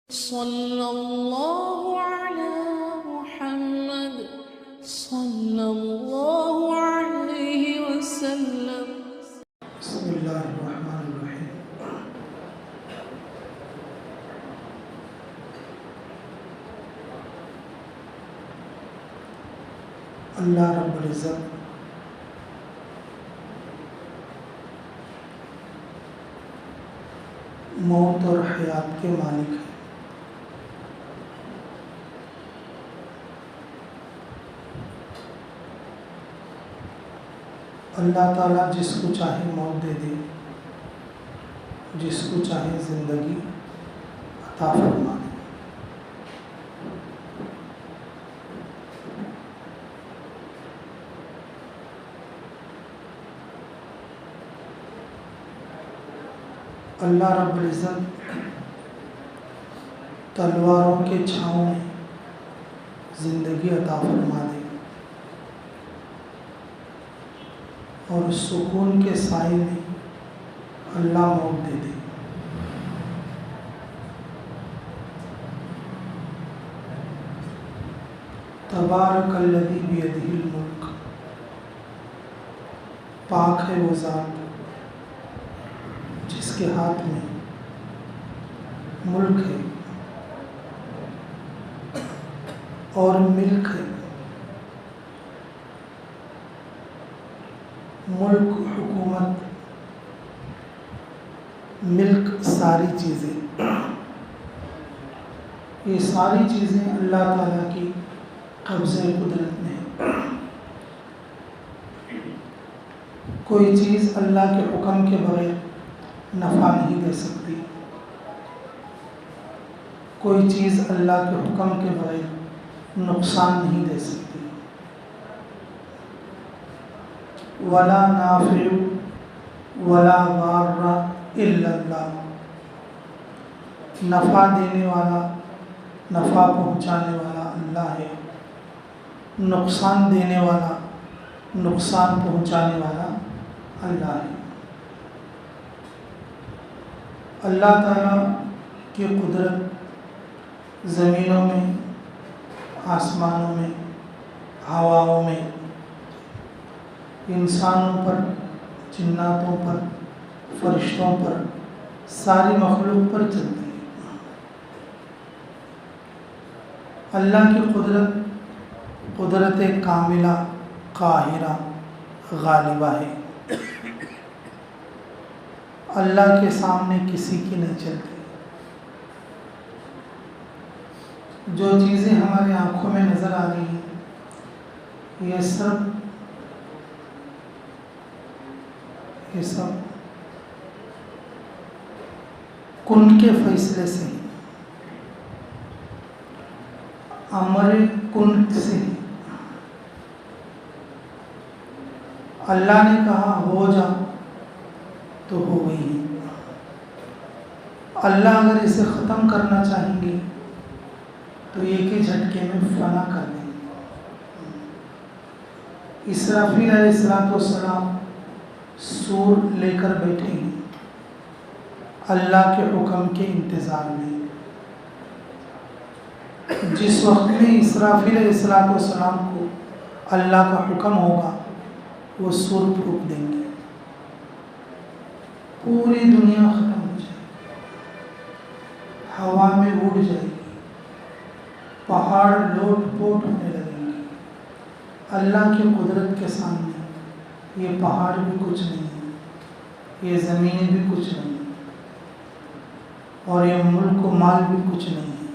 صلی اللہ علی محمد صلی اللہ علیہ وسلم۔ بسم اللہ الرحمن الرحیم۔ اللہ رب العزت موت اور حیات کے مالک ہیں۔ اللہ تعالیٰ جس کو چاہے موت دے دے، جس کو چاہے زندگی عطا فرما دے۔ اللہ رب العزت تلواروں کے چھاؤں میں زندگی عطا فرما دے اور سکون کے سائے میں اللہ موت دے دے۔ تبارک الذی بیدہ الملک، پاک ہے وہ ذات جس کے ہاتھ میں ملک ہے اور ملک ہے۔ ملک، حکومت، ملک، ساری چیزیں، یہ ساری چیزیں اللہ تعالیٰ کی قبضۂ قدرت میں ہیں۔ کوئی چیز اللہ کے حکم کے بغیر نفع نہیں دے سکتی، کوئی چیز اللہ کے حکم کے بغیر نقصان نہیں دے سکتی۔ ولا نافع ولا ضار الا اللہ، نفع دینے والا، نفع پہنچانے والا اللہ ہے، نقصان دینے والا، نقصان پہنچانے والا اللہ ہے۔ اللہ تعالیٰ کی قدرت زمینوں میں، آسمانوں میں، ہواؤں میں، انسانوں پر، جناتوں پر، فرشتوں پر، ساری مخلوق پر چلتی ہے۔ اللہ کی قدرت قدرت کاملہ، قاہرہ، غالبہ ہے۔ اللہ کے سامنے کسی کی نہیں چلتی۔ جو چیزیں ہمارے آنکھوں میں نظر آ رہی ہیں، یہ سب کن کے فیصلے سے ہیں، امر کن سے ہیں۔ اللہ نے کہا ہو جا تو ہو گئی ہے۔ اللہ اگر اسے ختم کرنا چاہیں گے تو ایک ہی جھٹکے میں فنا کر دیں گے۔ اسرافیل علیہ السلام سور لے کر بیٹھے ہیں اللہ کے حکم کے انتظار میں۔ جس وقت میں اسرافیل علیہ السلام کو اللہ کا حکم ہوگا، وہ سور پھونک دیں گے، پوری دنیا ختم ہو جائے گی، ہوا میں اڑ جائے گی، پہاڑ لوٹ پوٹ ہونے لگیں گے۔ اللہ کی قدرت کے سامنے یہ پہاڑ بھی کچھ نہیں ہے، یہ زمینیں بھی کچھ نہیں ہیں، اور یہ ملک و مال بھی کچھ نہیں ہے۔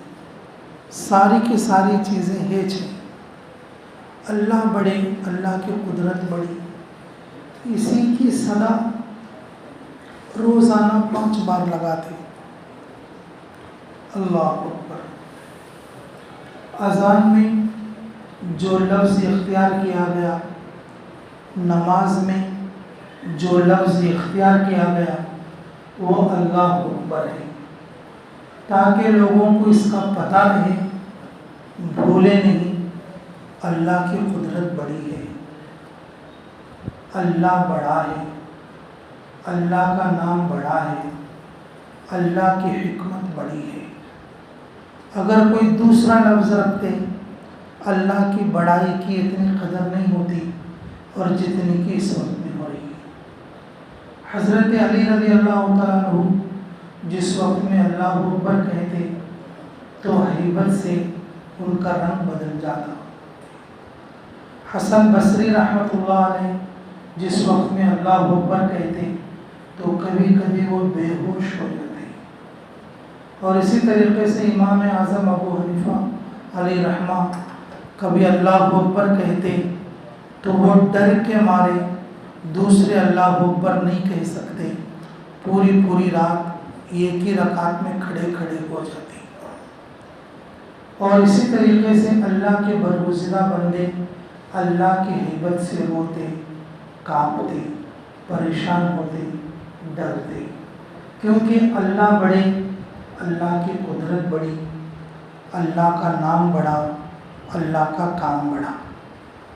ساری کی ساری چیزیں ہیچ ہیں۔ اللہ بڑے، اللہ کی قدرت بڑی۔ اسی کی صدا روزانہ 5 بار لگاتے۔ اللہ اکبر۔ اذان میں جو لفظ اختیار کیا گیا، نماز میں جو لفظ اختیار کیا گیا، وہ اللہ اکبر ہے، تاکہ لوگوں کو اس کا پتہ رہے، بھولے نہیں، اللہ کی قدرت بڑی ہے، اللہ بڑا ہے، اللہ کا نام بڑا ہے، اللہ کی حکمت بڑی ہے۔ اگر کوئی دوسرا لفظ رکھتے اللہ کی بڑائی کی اتنی قدر نہیں ہوتی اور جتنی کہ اس وقت میں ہو رہی ہے۔ حضرت علی رضی اللہ تعالیٰ عنہ جس وقت میں اللہ اکبر کہتے تو ہیبت سے ان کا رنگ بدل جاتا۔ حسن بصری رحمۃ اللہ علیہ جس وقت میں اللہ اکبر کہتے تو کبھی کبھی وہ بے ہوش ہو جاتے۔ اور اسی طریقے سے امام اعظم ابو حنیفہ علیہ رحمہ کبھی اللہ اکبر کہتے تو وہ ڈر کے مارے دوسرے اللہ اکبر نہیں کہہ سکتے، پوری رات ایک ہی رکعت میں کھڑے ہو جاتے۔ اور اسی طریقے سے اللہ کے برگزیدہ بندے اللہ کی ہیبت سے روتے، کانپتے، پریشان ہوتے، ڈرتے، کیونکہ اللہ بڑے، اللہ کی قدرت بڑی، اللہ کا نام بڑا، اللہ کا کام بڑا۔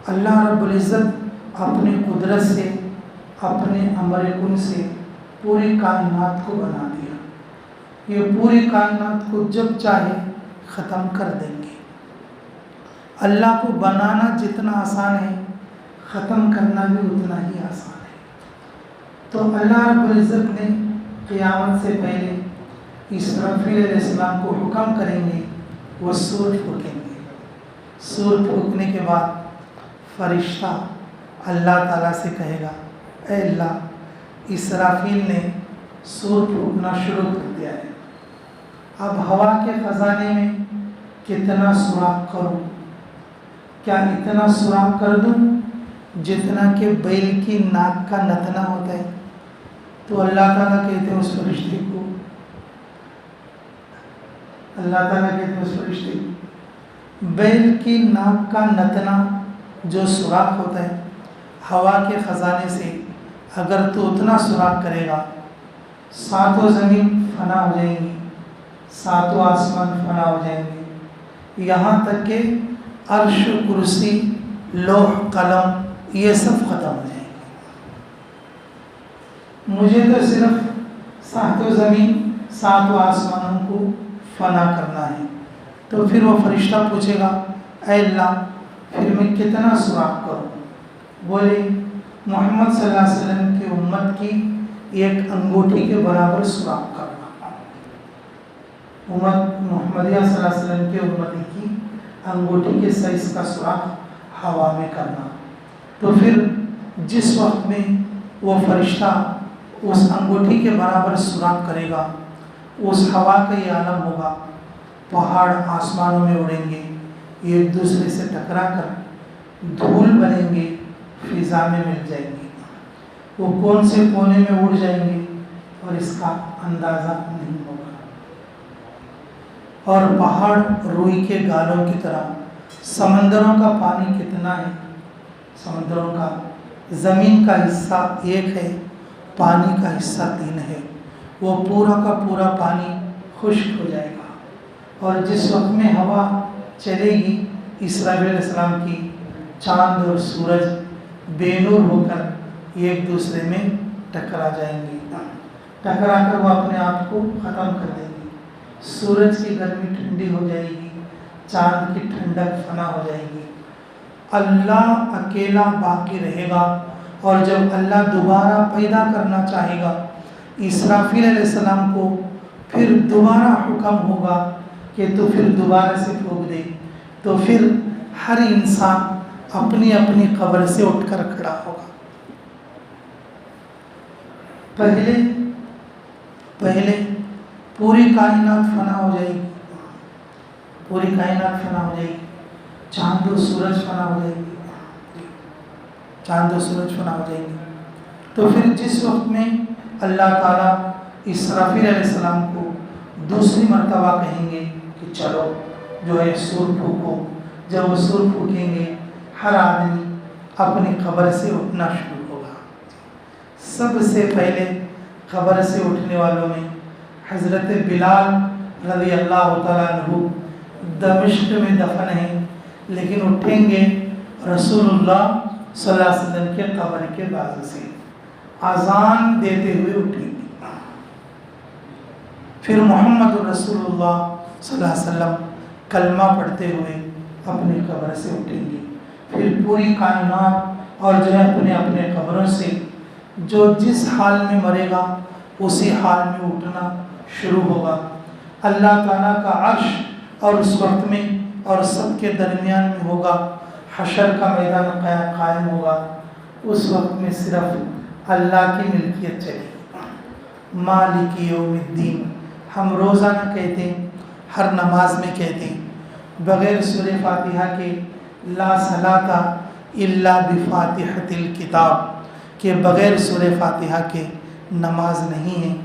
اللہ رب العزت اپنی قدرت سے، اپنے امر کن سے پوری کائنات کو بنا دیا۔ یہ پوری کائنات کو جب چاہے ختم کر دیں گے۔ اللہ کو بنانا جتنا آسان ہے ختم کرنا بھی اتنا ہی آسان ہے۔ تو اللہ رب العزت نے قیامت سے پہلے اسرافیل علیہ السلام کو حکم کریں گے، وہ سور پھونکیں گے۔ سور پھونکنے کے بعد فرشتہ اللہ تعالیٰ سے کہے گا، اے اللہ اسرافیل نے سور پھونکنا شروع کر دیا ہے، اب ہوا کے خزانے میں کتنا سوراخ کروں؟ کیا اتنا سوراخ کر دوں جتنا کہ بیل کی ناک کا نتنا ہوتا ہے؟ تو اللہ تعالیٰ کہتے ہیں اس فرشتے کو، اللہ تعالیٰ کہتے ہیں اس فرشتے کو، بیل کی ناک کا نتنا جو سوراخ ہوتا ہے ہوا کے خزانے سے، اگر تو اتنا سوراخ کرے گا ساتوں زمین فنا ہو جائیں گی، ساتوں آسمان فنا ہو جائیں گے، یہاں تک کہ عرش، کرسی، لوح، قلم یہ سب ختم ہو جائیں گے۔ مجھے تو صرف ساتوں زمین، ساتوں آسمانوں کو فنا کرنا ہے۔ تو پھر وہ فرشتہ پوچھے گا، اے اللہ پھر میں کتنا سوراخ کروں؟ بولے محمد صلی اللہ علیہ وسلم کی امت کی ایک انگوٹھی کے برابر سوراخ کرنا۔ امت محمدیہ صلی اللہ علیہ وسلم کے امتی کی انگوٹھی کے سائز کا سوراخ ہوا میں کرنا۔ تو پھر جس وقت میں وہ فرشتہ اس انگوٹھی کے برابر سوراخ کرے گا، اس ہوا کا یہ عالم ہوگا، پہاڑ آسمانوں میں اڑیں گے، ایک دوسرے سے ٹکرا کر دھول بنیں گے، فضا میں مل جائیں گے، وہ کون سے کونے میں اڑ جائیں گے اور اس کا اندازہ نہیں ہوگا۔ اور پہاڑ روئی کے گالوں کی طرح، سمندروں کا پانی کتنا ہے، سمندروں کا زمین کا حصہ 1 ہے، پانی کا حصہ 3 ہے، وہ پورا کا پورا پانی خشک ہو جائے گا۔ اور جس وقت میں ہوا چلے گی اسرافیل علیہ السلام کی، چاند اور سورج بے نور ہو کر ایک دوسرے میں ٹکرا جائیں گے، ٹکرا کر وہ اپنے آپ کو ختم کر دیں گے۔ سورج کی گرمی ٹھنڈی ہو جائے گی، چاند کی ٹھنڈک فنا ہو جائے گی، اللہ اکیلا باقی رہے گا۔ اور جب اللہ دوبارہ پیدا کرنا چاہے گا اسرافیل علیہ السلام کو، پھر دوبارہ حکم ہوگا کہ تو پھر دوبارہ سے پھونک دے، تو پھر ہر انسان اپنی اپنی قبر سے اٹھ کر کھڑا ہوگا۔ پہلے پوری کائنات فنا ہو جائے گی، پوری کائنات فنا ہو جائے گی، چاند و سورج فنا ہو جائے گی، چاند و سورج فنا ہو جائیں گے۔ تو پھر جس وقت میں اللہ تعالیٰ اسرافیل علیہ السلام کو دوسری مرتبہ کہیں گے کہ چلو جو ہے سور پھونکو، جب وہ سور پھونکیں گے ہر آدمی اپنی قبر سے اٹھنا شروع ہوگا۔ سب سے پہلے قبر سے اٹھنے والوں میں حضرت بلال رضی اللہ تعالیٰ عنہ دمشق میں دفن ہیں، لیکن اٹھیں گے رسول اللہ صلی اللہ علیہ وسلم کے قبر کے بازو سے، اذان دیتے ہوئے اٹھیں گے۔ پھر محمد رسول اللہ صلی اللہ علیہ وسلم کلمہ پڑھتے ہوئے اپنی قبر سے اٹھیں گے. پھر پوری کائنات اور جو ہے اپنے اپنے قبروں سے جو جس حال میں مرے گا اسی حال میں اٹھنا شروع ہوگا. اللہ تعالیٰ کا عرش اور اس وقت میں اور سب کے درمیان میں ہوگا. حشر کا میدان قائم ہوگا. اس وقت میں صرف اللہ کی ملکیت چلے گی. مالک یوم الدین ہم روزانہ کہتے ہیں، ہر نماز میں کہتے ہیں، بغیر سورہ فاتحہ کے لا صلاۃ الا بفاتحۃ الکتاب، کہ بغیر سورہ فاتحہ کے نماز نہیں ہے.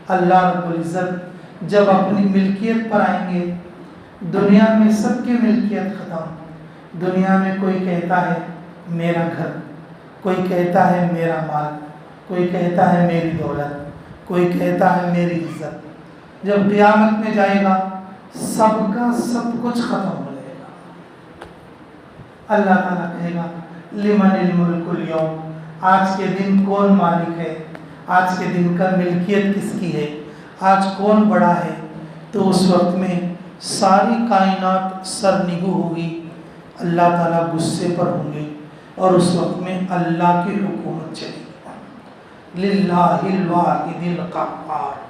اللہ رب العزت جب اپنی ملکیت پر آئیں گے، دنیا میں سب کی ملکیت ختم. دنیا میں کوئی کہتا ہے میرا گھر، کوئی کہتا ہے میرا مال، کوئی کہتا ہے میری دولت، کوئی کہتا ہے میری عزت. جب قیامت میں جائے گا سب کا سب کچھ ختم ہو جائے گا. اللہ تعالیٰ کہے گا لمن الملک اليوم، آج کے دن کون مالک ہے، آج کے دن کا ملکیت کس کی ہے، آج کون بڑا ہے. تو اس وقت میں ساری کائنات سرنگو ہوگی، اللہ تعالیٰ غصے پر ہوں گے اور اس وقت میں اللہ کی حکومت چلے گی. للہ الواحد القہار،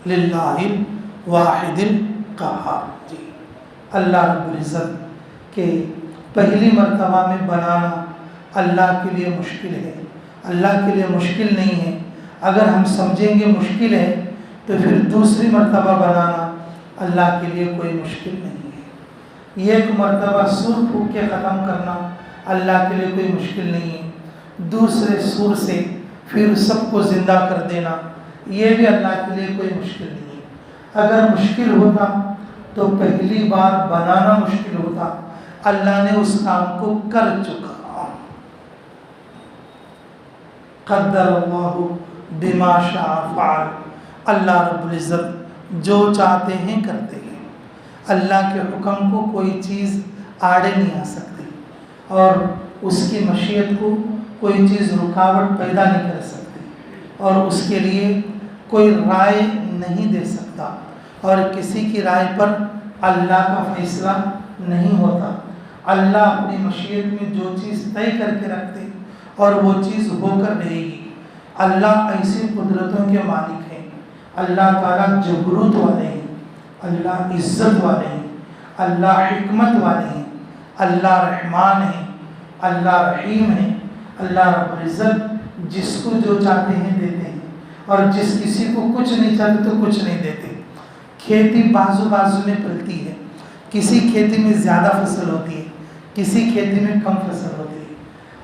للہ الواحد القہار. جی اللہ رب العزت کے پہلی مرتبہ میں بنانا اللہ کے لیے مشکل ہے، اللہ کے لیے مشکل نہیں ہے. اگر ہم سمجھیں گے مشکل ہے تو پھر دوسری مرتبہ بنانا اللہ کے لیے کوئی مشکل نہیں ہے. ایک مرتبہ سور پھونک کے ختم کرنا اللہ کے لیے کوئی مشکل نہیں ہے. دوسرے سور سے پھر سب کو زندہ کر دینا یہ بھی اللہ کے لیے کوئی مشکل نہیں ہے. اگر مشکل ہوتا تو پہلی بار بنانا مشکل ہوتا. اللہ نے اس کام کو کر چکا. قدر اللہ بما شاء فعل. اللہ رب العزت جو چاہتے ہیں کرتے ہیں. اللہ کے حکم کو کوئی چیز آڑے نہیں آ سکتی اور اس کی مشیت کو کوئی چیز رکاوٹ پیدا نہیں کر سکتی اور اس کے لیے کوئی رائے نہیں دے سکتا اور کسی کی رائے پر اللہ کا فیصلہ نہیں ہوتا. اللہ اپنی مشیت میں جو چیز طے کر کے رکھتے اور وہ چیز ہو کر رہے گی. اللہ ایسی قدرتوں کے مالک ہیں. اللہ تعالیٰ جبروت والے ہیں، اللہ عزت والے ہیں، اللہ حکمت والے ہیں، اللہ رحمان ہیں، اللہ رحیم ہیں. اللہ رب العزت جس کو جو چاہتے ہیں دیتے ہیں اور جس کسی کو کچھ نہیں چاہتے تو کچھ نہیں دیتے. کھیتی بازو بازو میں پلتی ہے. کسی کھیتی میں زیادہ فصل ہوتی ہے، کسی کھیتی میں کم فصل ہوتی ہے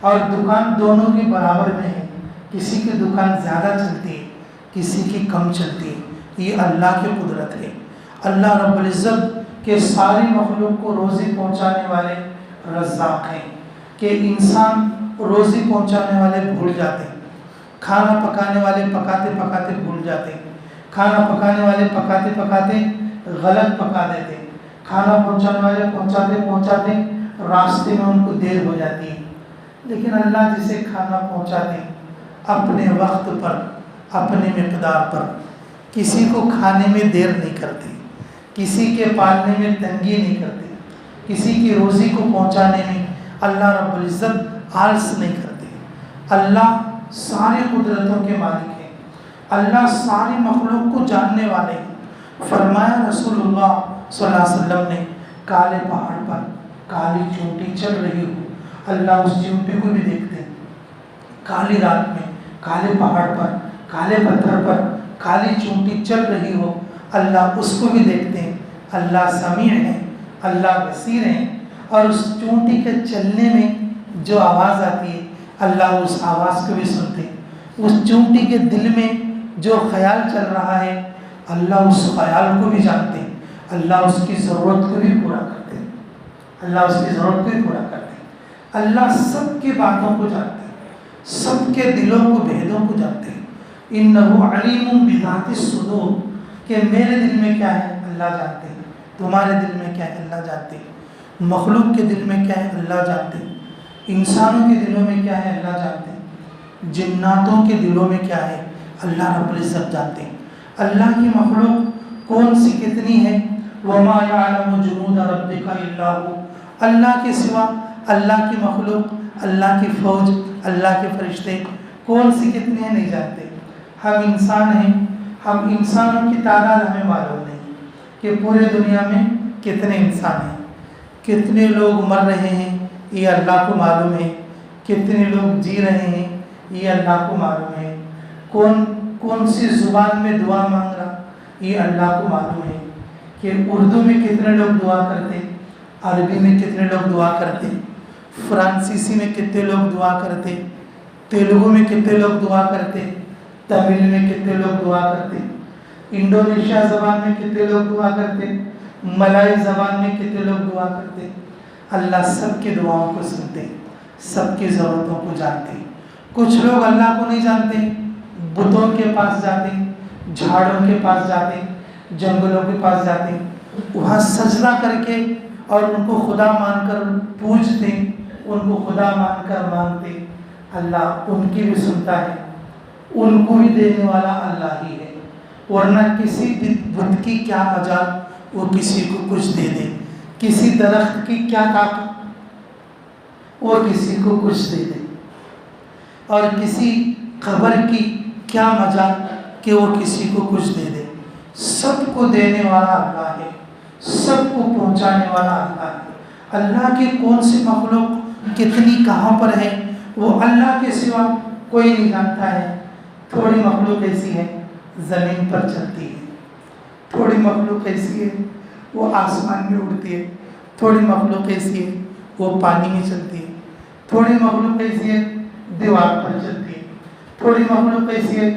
اور دکان دونوں کی برابر میں ہے. کسی کی دکان زیادہ چلتی ہے، کسی کی کم چلتی ہے. یہ اللہ کی قدرت ہے. اللہ رب العزت کے ساری مخلوق کو روزی پہنچانے والے رزاق ہیں کہ انسان روزی پہنچانے والے بھول جاتے ہیں. کھانا پکانے والے پکاتے پکاتے بھول جاتے ہیں. کھانا پکانے والے پکاتے پکاتے غلط پکا دیتے ہیں. کھانا پہنچانے والے پہنچاتے پہنچاتے راستے میں ان کو دیر ہو جاتی ہے. لیکن اللہ جسے کھانا پہنچاتے ہیں اپنے وقت پر، اپنے مقدار پر، کسی کو کھانے میں دیر نہیں کرتے، کسی کے پالنے میں تنگی نہیں کرتے، کسی کی روزی کو پہنچانے میں اللہ رب العزت آلس نہیں کرتے. اللہ ساری قدرتوں کے مالک ہیں. اللہ ساری مخلوق کو جاننے والے ہیں. فرمایا رسول اللہ صلی اللہ علیہ وسلم نے کالے پہاڑ پر کالی چونٹی چل رہی ہو، اللہ اس چونٹی کو بھی دیکھتے ہیں. کالی رات میں کالے پہاڑ پر کالے پتھر پر کالی چونٹی چل رہی ہو، اللہ اس کو بھی دیکھتے ہیں. اللہ سمیع ہے، اللہ بصیر ہیں اور اس چونٹی کے چلنے میں جو آواز آتی ہے اللہ اس آواز کو بھی سنتے ہیں. اس چونٹی کے دل میں جو خیال چل رہا ہے اللہ اس خیال کو بھی جانتے ہیں. اللہ اس کی ضرورت کو بھی پورا کرتے ہیں. اللہ اس کی ضرورت کو بھی پورا کرتے ہیں. اللہ سب کی باتوں کو جانتے ہیں، سب کے دلوں کو بھیدوں کو جانتے ہیں. انہ علیم بذات الصدور کہ میرے دل میں کیا ہے اللہ جانتے ہیں، تمہارے دل میں کیا ہے اللہ جانتے ہیں، مخلوق کے دل میں کیا ہے اللہ جانتے ہیں، انسانوں کے دلوں میں کیا ہے اللہ جانتے ہیں، جناتوں کے دلوں میں کیا ہے اللہ رب العزت جانتے ہیں. اللہ کی مخلوق کون سی کتنی ہے وما يعلم جنود ربك الا هو، اللہ کے سوا اللہ کی مخلوق، اللہ کی فوج، اللہ کے فرشتے کون سی کتنے ہیں نہیں جانتے۔ ہم انسان ہیں، ہم انسانوں کی تعداد ہمیں معلوم نہیں کہ پورے دنیا میں کتنے انسان ہیں، کتنے لوگ مر رہے ہیں یہ اللہ کو معلوم ہے، کتنے لوگ جی رہے ہیں یہ اللہ کو معلوم ہے، کون سی زبان میں دعا مانگ رہا یہ اللہ کو معلوم ہے، کہ اردو میں کتنے لوگ دعا کرتے، عربی میں کتنے لوگ دعا کرتے، فرانسیسی میں کتنے لوگ دعا کرتے، تیلگو میں کتنے لوگ دعا کرتے، تمل میں کتنے لوگ دعا کرتے، انڈونیشیا زبان میں کتنے لوگ دعا کرتے، ملائی زبان میں کتنے لوگ دعا کرتے۔ اللہ سب کی دعاؤں کو سنتے، سب کی ضرورتوں کو جانتے۔ کچھ لوگ اللہ کو نہیں جانتے، بتوں کے پاس جاتے، جھاڑوں کے پاس جاتے، جنگلوں کے پاس جاتے، وہاں سجدہ کر کے اور ان کو خدا مان کر پوجتے، ان کو خدا مان کر مانگتے۔ اللہ ان کی بھی سنتا ہے، ان کو بھی دینے والا اللہ ہی ہے، ورنہ کسی بت کی کیا مجال وہ کسی کو کچھ دے دے، کسی درخت کی کیا طاقت وہ کسی کو کچھ دے دے، اور کسی قبر کی کیا مجال کہ وہ کسی کو کچھ دے دے۔ سب کو دینے والا اللہ ہے، سب کو پہنچانے والا اللہ ہے۔ اللہ کی کون سی مخلوق کتنی کہاں پر ہے وہ اللہ کے سوا کوئی نہیں جانتا ہے۔ تھوڑی مخلوق ایسی ہے زمین پر چلتی ہے، تھوڑی مخلوق ایسی ہے وہ آسمان میں اڑتی ہے، تھوڑی مخلوق ایسی ہے وہ پانی میں چلتی ہے، تھوڑی مخلوق ایسی ہے دیوار پر چلتی ہے، تھوڑی مخلوق ایسی ہے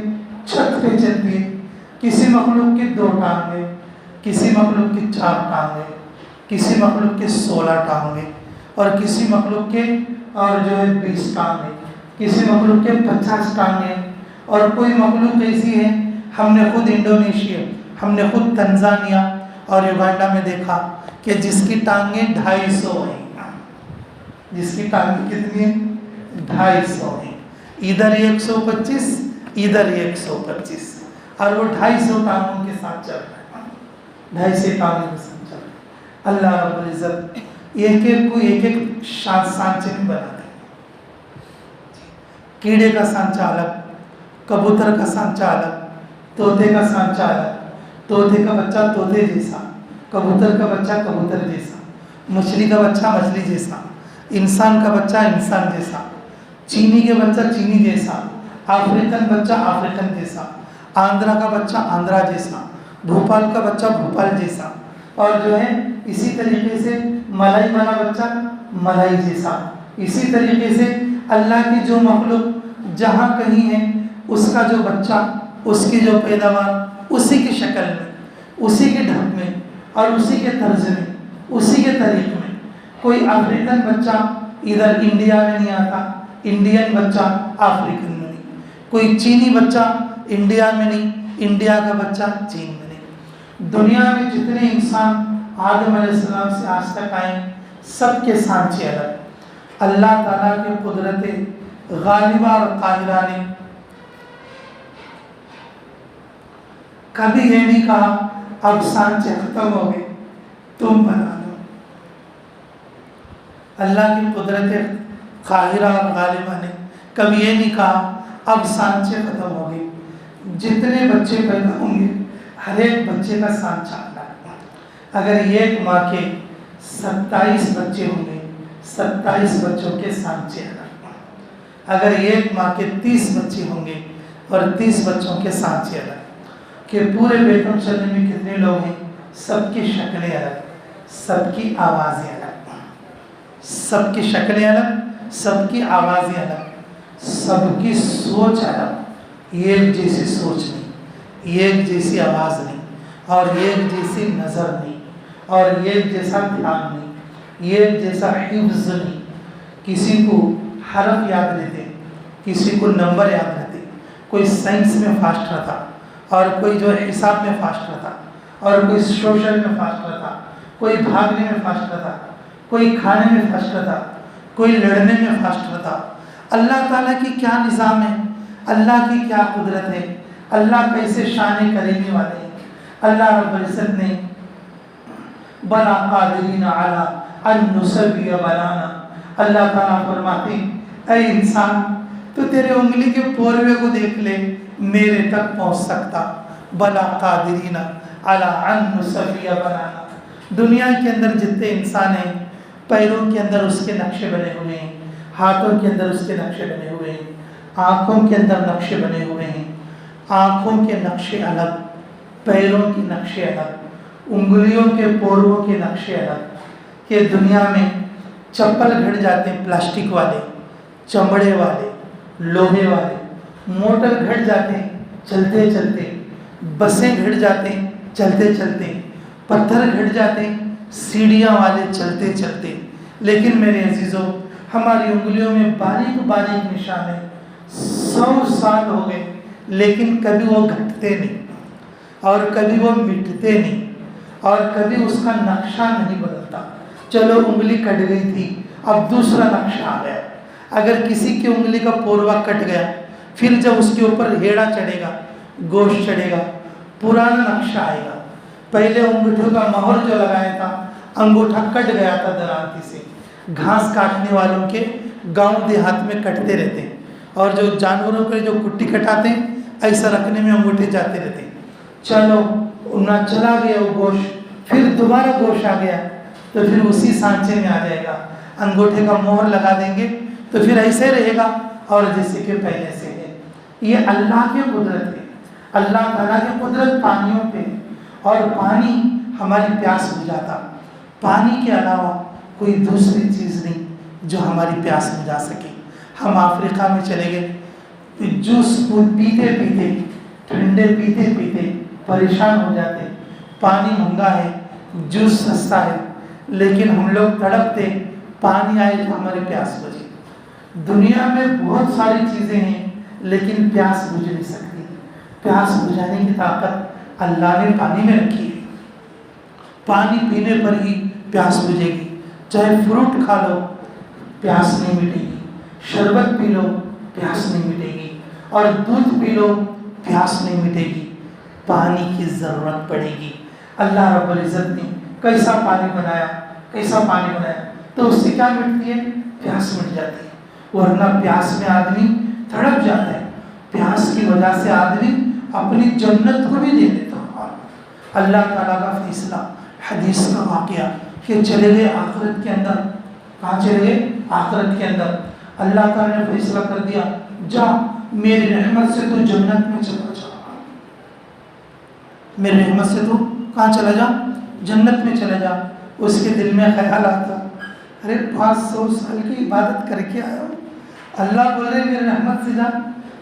چھت پہ چلتی ہے۔ کسی مخلوق کی 2 ٹانگیں، کسی مخلوق کی 4 ٹانگیں، کسی مخلوق کے 16 ٹانگیں، اور کسی مخلوق کے اور جو ہے 20 ٹانگیں، کسی مخلوق کے 50 ٹانگیں، اور کوئی مخلوق ایسی ہے ہم نے خود انڈونیشیا، ہم نے خود تنزانیہ اور یوگانڈا میں دیکھا کہ جس کی ٹانگیں 250 ہیں، جس کی ٹانگیں کتنی ہیں 250 ہیں، ادھر 125 ادھر 125، اور وہ 250 ٹانگوں کے ساتھ چل رہا ہے، 250 ٹانگوں کے ساتھ چل رہا ہے۔ اللہ رب العزت ایک ایک کو ایک ایک سانچے میں بنا دے۔ کیڑے کا سانچہ الگ، کبوتر کا سانچہ الگ، طوطے کا سانچہ الگ، طوطے کا بچہ طوطے جیسا، کبوتر کا بچہ کبوتر جیسا، مچھلی کا بچہ مچھلی جیسا، انسان کا بچہ انسان جیسا، چینی کے بچہ چینی جیسا، افریقن بچہ افریقن جیسا، آندھرا کا بچہ آندھرا جیسا، بھوپال کا بچہ بھوپال جیسا، اور جو ہے اسی طریقے سے ملائی والا بچہ ملائی جیسا۔ اسی طریقے سے اللہ کی جو مخلوق جہاں کہیں ہے اس کا جو بچہ، اس کی جو پیداوار اسی کی شکل میں، اسی کے ڈھنگ میں، اور اسی کے طرز میں، اسی کے طریقے میں۔ کوئی افریقن بچہ ادھر انڈیا میں نہیں آتا، انڈین بچہ افریقن میں نہیں، کوئی چینی بچہ انڈیا میں نہیں، انڈیا کا بچہ چین میں نہیں۔ دنیا میں جتنے انسان آدم علیہ السلام سے آج تک آئے سب کے سانچے الگ۔ اللہ تعالیٰ کے قدرت غالبہ اور قاہرہ نے کبھی یہ نہیں کہا اب سانچے ختم ہو گئے تم بنا لو۔ اللہ کی قدرت قاہرہ اور غالبہ نے کبھی یہ نہیں کہا اب سانچے ختم ہو گئے۔ جتنے بچے پیدا ہوں گے ہر ایک بچے کا سانچہ الگ۔ اگر ایک ماں کے 27 بچے ہوں گے 27 بچوں کے سانچے الگ۔ اگر ایک ماں کے 30 بچے ہوں گے اور 30 بچوں کے سانچے الگ۔ کہ پورے بیتم چلنے میں کتنے لوگ ہیں، سب کی شکلیں الگ، سب کی آوازیں الگ، سب کی شکلیں الگ، سب کی آوازیں الگ، سب کی سوچ الگ، ایک جیسی سوچ نہیں، ایک جیسی آواز نہیں، اور ایک جیسی نظر نہیں، اور ایک جیسا دھیان نہیں، ایک جیسا حفظ نہیں۔ کسی کو حرف یاد رہتے، کسی کو نمبر یاد رہتے، کوئی سائنس میں فاسٹ رہتا، اور کوئی جو حساب میں فاسٹ رہتا، اور کوئی سوشل میں فاسٹ رہتا، کوئی بھاگنے میں فاسٹ رہتا، کوئی کھانے میں فاسٹ رہتا، کوئی لڑنے میں فاسٹ رہتا۔ اللہ تعالیٰ کی کیا نظام ہے، اللہ کی کیا قدرت ہے، اللہ کیسے شان کریمی والے ہیں۔ اللہ رب العزت نے بلا قادرین علی ان نسوی بنانا. اللہ تعالیٰ فرماتے ہیں اے انسان تو تیرے انگلی کے پوروے کو دیکھ لے، میرے تک پہنچ سکتا. بلا قادرین علی ان نسوی بنانا. دنیا کے اندر جتنے انسان ہیں پیروں کے اندر اس کے نقشے بنے ہوئے ہیں، ہاتھوں کے اندر اس کے نقشے بنے ہوئے ہیں، آنکھوں کے اندر نقشے بنے ہوئے ہیں. آنکھوں کے نقشے الگ، پیروں کے نقشے الگ، انگلیوں کے پورووں کے نقشے الگ. کہ دنیا میں چپل گھڑ جاتے ہیں پلاسٹک والے، چمڑے والے، لوہے والے. موٹر گھڑ جاتے ہیں چلتے چلتے، بسیں گھڑ جاتے ہیں چلتے چلتے، پتھر گھڑ جاتے ہیں سیڑھیاں والے چلتے چلتے. لیکن میرے عزیزوں ہماری انگلیوں میں باریک باریک نشان ہیں. 100 سال ہو گئے لیکن کبھی وہ گھٹتے نہیں، اور کبھی وہ مٹتے نہیں، اور کبھی اس کا نقشہ نہیں بدلتا. چلو انگلی کٹ گئی تھی، اب دوسرا نقشہ آ گیا. اگر کسی کی انگلی کا پوروا کٹ گیا، پھر جب اس کے اوپر ہیڑا چڑھے گا، گوشت چڑھے گا، پرانا نقشہ آئے گا. پہلے انگوٹھوں کا مہر جو لگایا تھا، انگوٹھا کٹ گیا تھا درانتی سے. گھاس کاٹنے والوں کے گاؤں دیہات میں کٹتے رہتے ہیں، اور جو جانوروں کے جو کٹی کٹاتے ہیں ایسا رکھنے میں انگوٹھے جاتے رہتے ہیں. چلو نہ چلا گیا وہ گوشت، پھر دوبارہ گوشت آ گیا تو پھر اسی سانچے میں آ جائے گا. انگوٹھے کا مہر لگا دیں گے تو پھر ایسے رہے گا اور جیسے کہ پہلے سے ہے. یہ اللہ کی قدرت ہے. اللہ تعالیٰ کی قدرت پانیوں پہ، اور پانی ہماری پیاس بجھاتا. پانی کے علاوہ کوئی دوسری چیز نہیں جو ہماری پیاس بجھا سکے. ہم افریقہ میں چلے گئے، جوس پیتے پیتے، ٹھنڈے پیتے پیتے پریشان ہو جاتے. پانی مہنگا ہے، جوس سستا ہے، لیکن ہم لوگ تڑپتے پانی آئے تو ہماری پیاس بجھے. دنیا میں بہت ساری چیزیں ہیں لیکن پیاس بجھ نہیں سکتی. پیاس بجھانے کی طاقت اللہ نے پانی میں رکھی ہے. پانی پینے پر ہی پیاس بجھے گی. چاہے فروٹ کھا لو پیاس نہیں مٹے گی، شربت پی لو پیاس نہیں مٹے گی، اور دودھ پی لو پیاس نہیں مٹے گی. پانی کی ضرورت پڑے گی. اللہ رب العزت نے کیسا پانی بنایا، کیسا پانی بنایا تو اس سے کیا مٹتی ہے؟ پیاس مٹ جاتی ہے. ورنہ پیاس میں آدمی تڑپ جاتا ہے. پیاس کی وجہ سے آدمی اپنی جنت کو بھی دے دیتا. اللہ تعالیٰ کا فیصلہ، حدیث کا واقعہ کہ چلے گئے آخرت کے اندر. کہاں چلے گئے؟ آخرت کے اندر. اللہ تعالیٰ نے فیصلہ کر دیا جا میری رحمت سے تو جنت میں چلا جا. میری رحمت سے تو کہاں چلا جا؟ جنت میں چلا جا. اس کے دل میں خیال آتا ارے 500 سال کی عبادت کر کے آیا ہوں، اللہ بول رہے میری رحمت سے جا.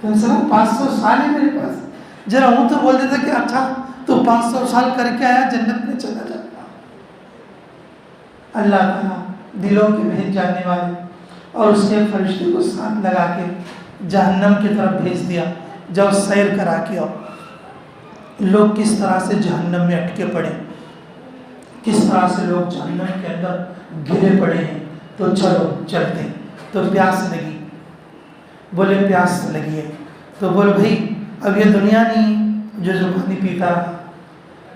تم سب 500 سال ہے میرے پاس، ذرا ہوں تو بول دیتا کہ اچھا تو 500 سال کر کے آیا، جنت میں چلا جا. اللہ تعالیٰ دلوں کے بھیج جاننے والے اور اس کے فرشتے کو ساتھ لگا کے جہنم کی طرف بھیج دیا. جب سیر کرا کے آؤ لوگ کس طرح سے جہنم میں اٹکے پڑے، کس طرح سے لوگ جہنم کے اندر گرے پڑے ہیں. تو چلو چلتے ہیں. تو پیاس لگی، بولے پیاس لگی ہے تو بول بھائی اب یہ دنیا نہیں جو پانی پیتا رہا،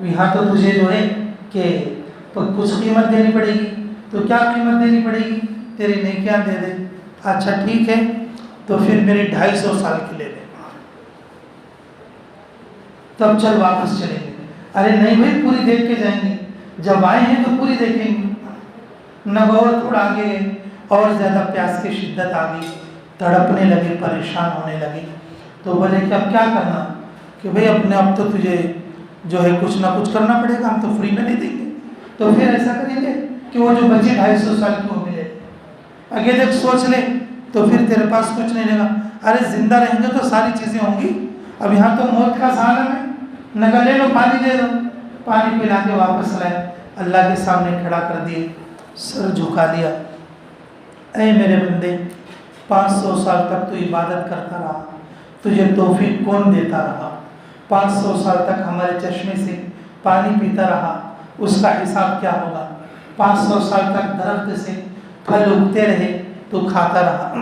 یہاں تو تجھے جو ہے کہ کچھ قیمت دینی پڑے گی. تو کیا قیمت دینی پڑے گی؟ تیری نیکیاں دے دے. اچھا ٹھیک ہے تو پھر میری 250 سال کی لے لے. تب چل واپس چلیں گے. ارے نہیں بھائی پوری دیکھ کے جائیں گے، جب آئے ہیں تو پوری دیکھیں گے. نگور تھوڑا آگے گئے اور زیادہ پیاس کی شدت آ گئی، تڑپنے لگے، پریشان ہونے لگے. تو بولے کہ اب کیا کرنا؟ کہ بھائی اپنے اب تو تجھے جو ہے کچھ نہ کچھ کرنا پڑے گا، ہم تو فری میں نہیں دیں گے. تو پھر ایسا کریں گے کہ وہ جو بچے 250 سال کی وہ ملے. آگے دیکھ سوچ لے تو پھر تیرے پاس کچھ نہیں رہے گا. ارے زندہ رہیں گے تو ساری چیزیں ہوں گی، اب یہاں تو موت کا عالم ہے. نگا لے لو، پانی دے دو. پانی پلا کے واپس لائے، اللہ کے سامنے کھڑا کر دیے، سر جھکا دیا. اے میرے بندے 500 سال تک تو عبادت کرتا رہا، تجھے توفیق کون دیتا رہا؟ 500 سال تک ہمارے چشمے سے پانی پیتا رہا، اس کا حساب کیا ہوگا؟ 500 سال تک درخت سے پھل اگتے رہے تو کھاتا رہا،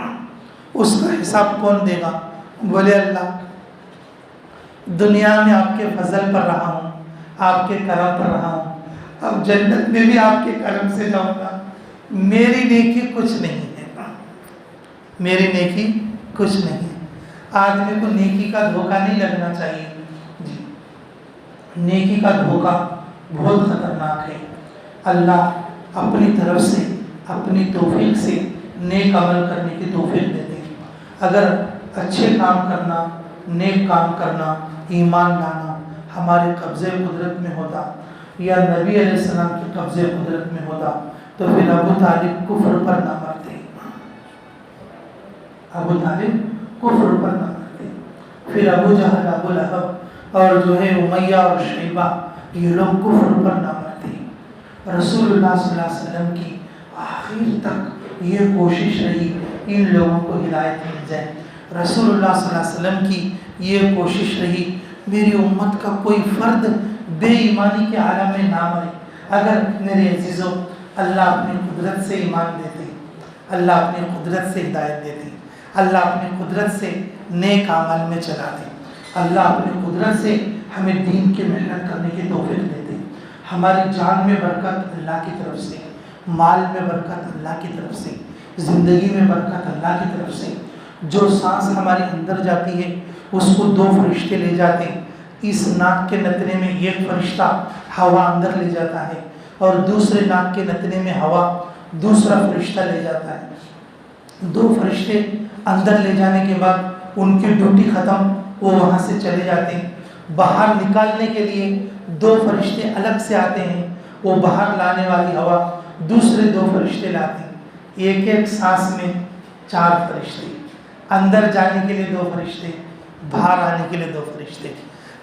اس کا حساب کون دے گا؟ بولے اللہ. دنیا میں آپ کے فضل پر رہا ہوں، آپ کے کرم پر رہا ہوں، اب جنت میں بھی آپ کے کرم سے جاؤں گا. میری نیکی کچھ نہیں ہے، میری نیکی کچھ نہیں ہے. آدمی کو نیکی کا دھوکہ نہیں لگنا چاہیے. جی، نیکی کا دھوکہ بہت خطرناک ہے. اللہ اپنی طرف سے اپنی توفیق سے نیک عمل کرنے کی توفیق دیتے ہیں. اگر اچھے کام کرنا، نیک کام کرنا، ایمان لانا ہمارے قبضے قدرت میں ہوتا یا نبی علیہ السلام کے قبضے قدرت میں ہوتا تو پھر ابو طالب کفر پر نہ مرتے، ابو طالب کفر پر نہ مرتے. پھر ابو جہل، ابو لہب اور جو ہے امیہ اور شیبہ، یہ لوگ کفر پر نہ مرتے. رسول اللہ صلی اللہ علیہ وسلم کی آخر تک یہ کوشش رہی ان لوگوں کو ہدایت مل جائے. رسول اللہ صلی اللہ علیہ وسلم کی یہ کوشش رہی میری امت کا کوئی فرد بے ایمانی کے عالم میں نہ مرے. اگر میرے عزیزوں اللہ اپنی قدرت سے ایمان دیتے، اللہ اپنی قدرت سے ہدایت دیتے، اللہ اپنی قدرت سے نیک عمل میں چلاتے، اللہ اپنی قدرت سے ہمیں دین کی محنت کرنے کی توفیق دیتے. ہماری جان میں برکت اللہ کی طرف سے، مال میں برکت اللہ کی طرف سے، زندگی میں برکت اللہ کی طرف سے. جو سانس ہماری اندر جاتی ہے اس کو 2 فرشتے لے جاتے ہیں. اس ناک کے نتنے میں ایک فرشتہ ہوا اندر لے جاتا ہے اور دوسرے ناک کے نتنے میں ہوا دوسرا فرشتہ لے جاتا ہے. 2 فرشتے اندر لے جانے کے بعد ان کی ڈیوٹی ختم، وہ وہاں سے چلے جاتے ہیں. باہر نکالنے کے لیے 2 فرشتے الگ سے آتے ہیں، وہ باہر لانے والی ہوا دوسرے 2 فرشتے لاتے ہیں. ایک ایک سانس میں 4 فرشتے، اندر جانے کے لیے 2 فرشتے، باہر آنے کے لیے 2 فرشتے.